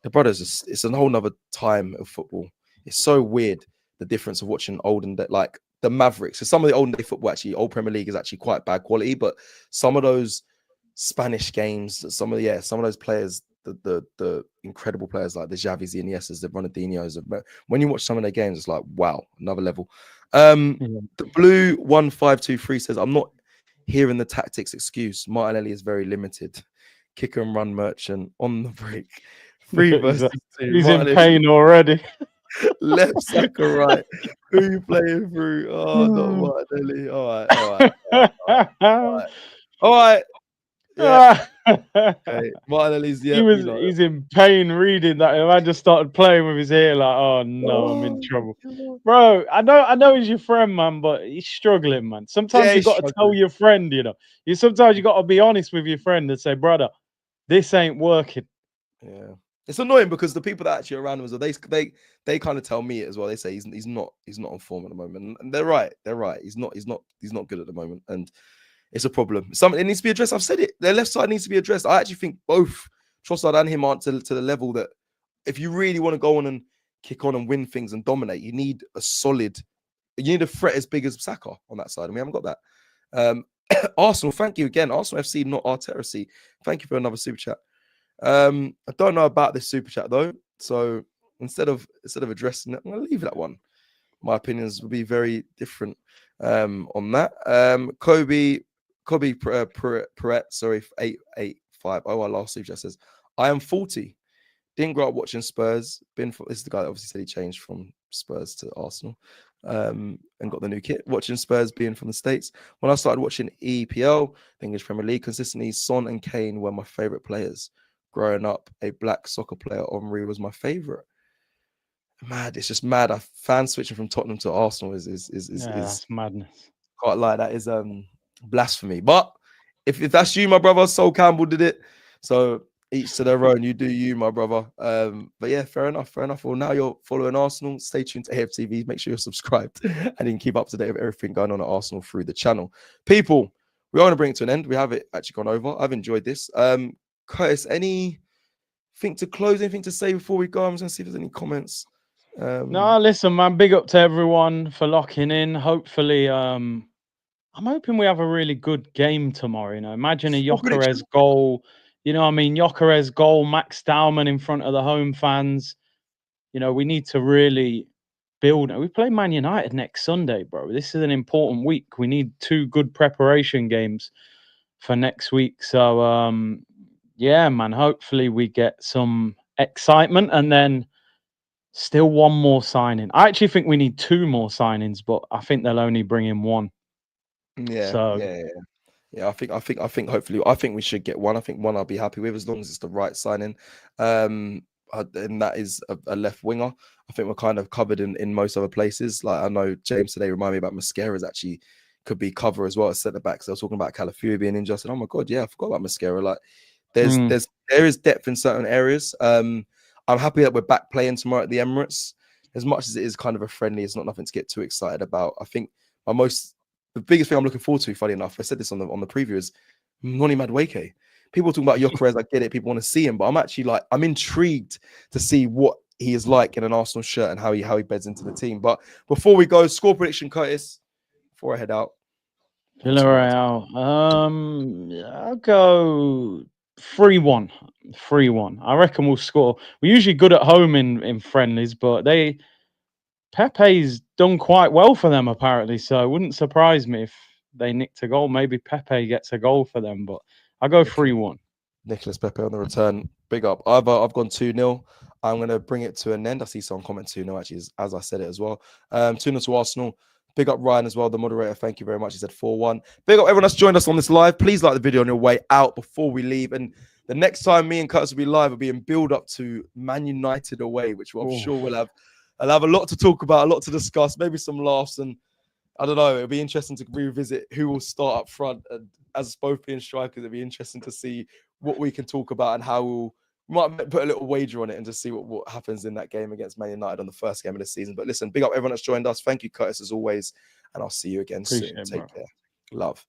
the brothers, it's a whole nother time of football. It's so weird, the difference of watching old and like the Mavericks. So some of the olden day football, actually, old Premier League is actually quite bad quality, but some of those Spanish games, some of those players, the incredible players like the Xavis, the Iniestas, the Ronaldinhos, when you watch some of their games, it's like, wow, another level. The Blue 1523 says, I'm not hearing the tactics excuse. Martinelli is very limited. Kick and run merchant on the break. 3 versus 2. He's in pain already. Left, Saka, right. Who are you playing through? Oh, not Martinelli. All right. Yeah. Okay. Martinelli's, yeah. He's in pain reading that. The man just started playing with his ear, like, oh no, I'm in trouble. Bro, I know he's your friend, man, but he's struggling, man. Sometimes you got to tell your friend, sometimes you got to be honest with your friend and say, brother, this ain't working. Yeah. It's annoying because the people that actually are around him as well, they kind of tell me it as well. They say he's not on form at the moment. And they're right. He's not good at the moment. And it's a problem. It needs to be addressed. I've said it. Their left side needs to be addressed. I actually think both Trossard and him aren't to the level that if you really want to go on and kick on and win things and dominate, you need a threat as big as Saka on that side. And we haven't got that. Arsenal, thank you again. Arsenal FC, not Arteta FC. Thank you for another super chat. I don't know about this super chat though. So instead of addressing it, I'm going to leave that one. My opinions will be very different on that. Kobe Perret, sorry, 885. Oh, our last super chat says, I am 40. Didn't grow up watching Spurs. This is the guy that obviously said he changed from Spurs to Arsenal and got the new kit. Watching Spurs being from the States. When I started watching EPL, the English Premier League, consistently, Son and Kane were my favourite players. Growing up, a black soccer player, Henry, was my favourite. Mad, it's just mad. Fan switching from Tottenham to Arsenal is madness. Can't lie, that is blasphemy. But if that's you, my brother, Sol Campbell did it. So each to their own. You do you, my brother. But yeah, fair enough. Well, now you're following Arsenal. Stay tuned to AFTV. Make sure you're subscribed and you can keep up to date with everything going on at Arsenal through the channel. People, we are going to bring it to an end. We have it actually gone over. I've enjoyed this. Curtis, anything to close? Anything to say before we go? I'm just going to see if there's any comments. No, listen, man. Big up to everyone for locking in. Hopefully, I'm hoping we have a really good game tomorrow. Imagine a Gyökeres goal. Gyökeres goal, Max Dowman in front of the home fans. We need to really build. We play Man United next Sunday, bro. This is an important week. We need 2 good preparation games for next week. So, yeah, man. Hopefully, we get some excitement and then still one more signing. I actually think we need 2 more signings, but I think they'll only bring in 1. Yeah. I think hopefully we should get 1. I think 1 I'll be happy with as long as it's the right signing. And that is a left winger. I think we're kind of covered in most other places. Like I know James today reminded me about Mascara's actually could be cover as well as centre back. So I was talking about Calafiori being injured. I said, oh my god, yeah, I forgot about Mascara. Like there is depth in certain areas. I'm happy that we're back playing tomorrow at the Emirates. As much as it is kind of a friendly, it's not nothing to get too excited about. I think the biggest thing I'm looking forward to, funny enough, I said this on the preview, is Noni Madueke. People talking about Gyökeres, I get it. People want to see him, but I'm actually I'm intrigued to see what he is like in an Arsenal shirt and how he beds into the team. But before we go, score prediction, Curtis, before I head out. Villarreal. I'll go 3-1. 3-1. I reckon we'll score. We're usually good at home in friendlies, but Pepe's done quite well for them apparently. So it wouldn't surprise me if they nicked a goal. Maybe Pepe gets a goal for them, but I'll go 3-1. Nicholas Pepe on the return. Big up. I've gone 2-0. I'm going to bring it to an end. I see someone comment 2-0 actually, as I said it as well. 2-0 to Arsenal. Big up Ryan as well, the moderator. Thank you very much. He said 4-1. Big up everyone that's joined us on this live. Please like the video on your way out before we leave. And the next time me and Curtis will be live will be in build up to Man United away, which I'm sure we'll have. I'll have a lot to talk about, a lot to discuss, maybe some laughs, and I don't know. It'll be interesting to revisit who will start up front. And as both being strikers, it'll be interesting to see what we can talk about and how we might put a little wager on it and just see what happens in that game against Man United on the first game of the season. But listen, big up everyone that's joined us. Thank you, Curtis, as always. And I'll see you again soon. Take care. Love.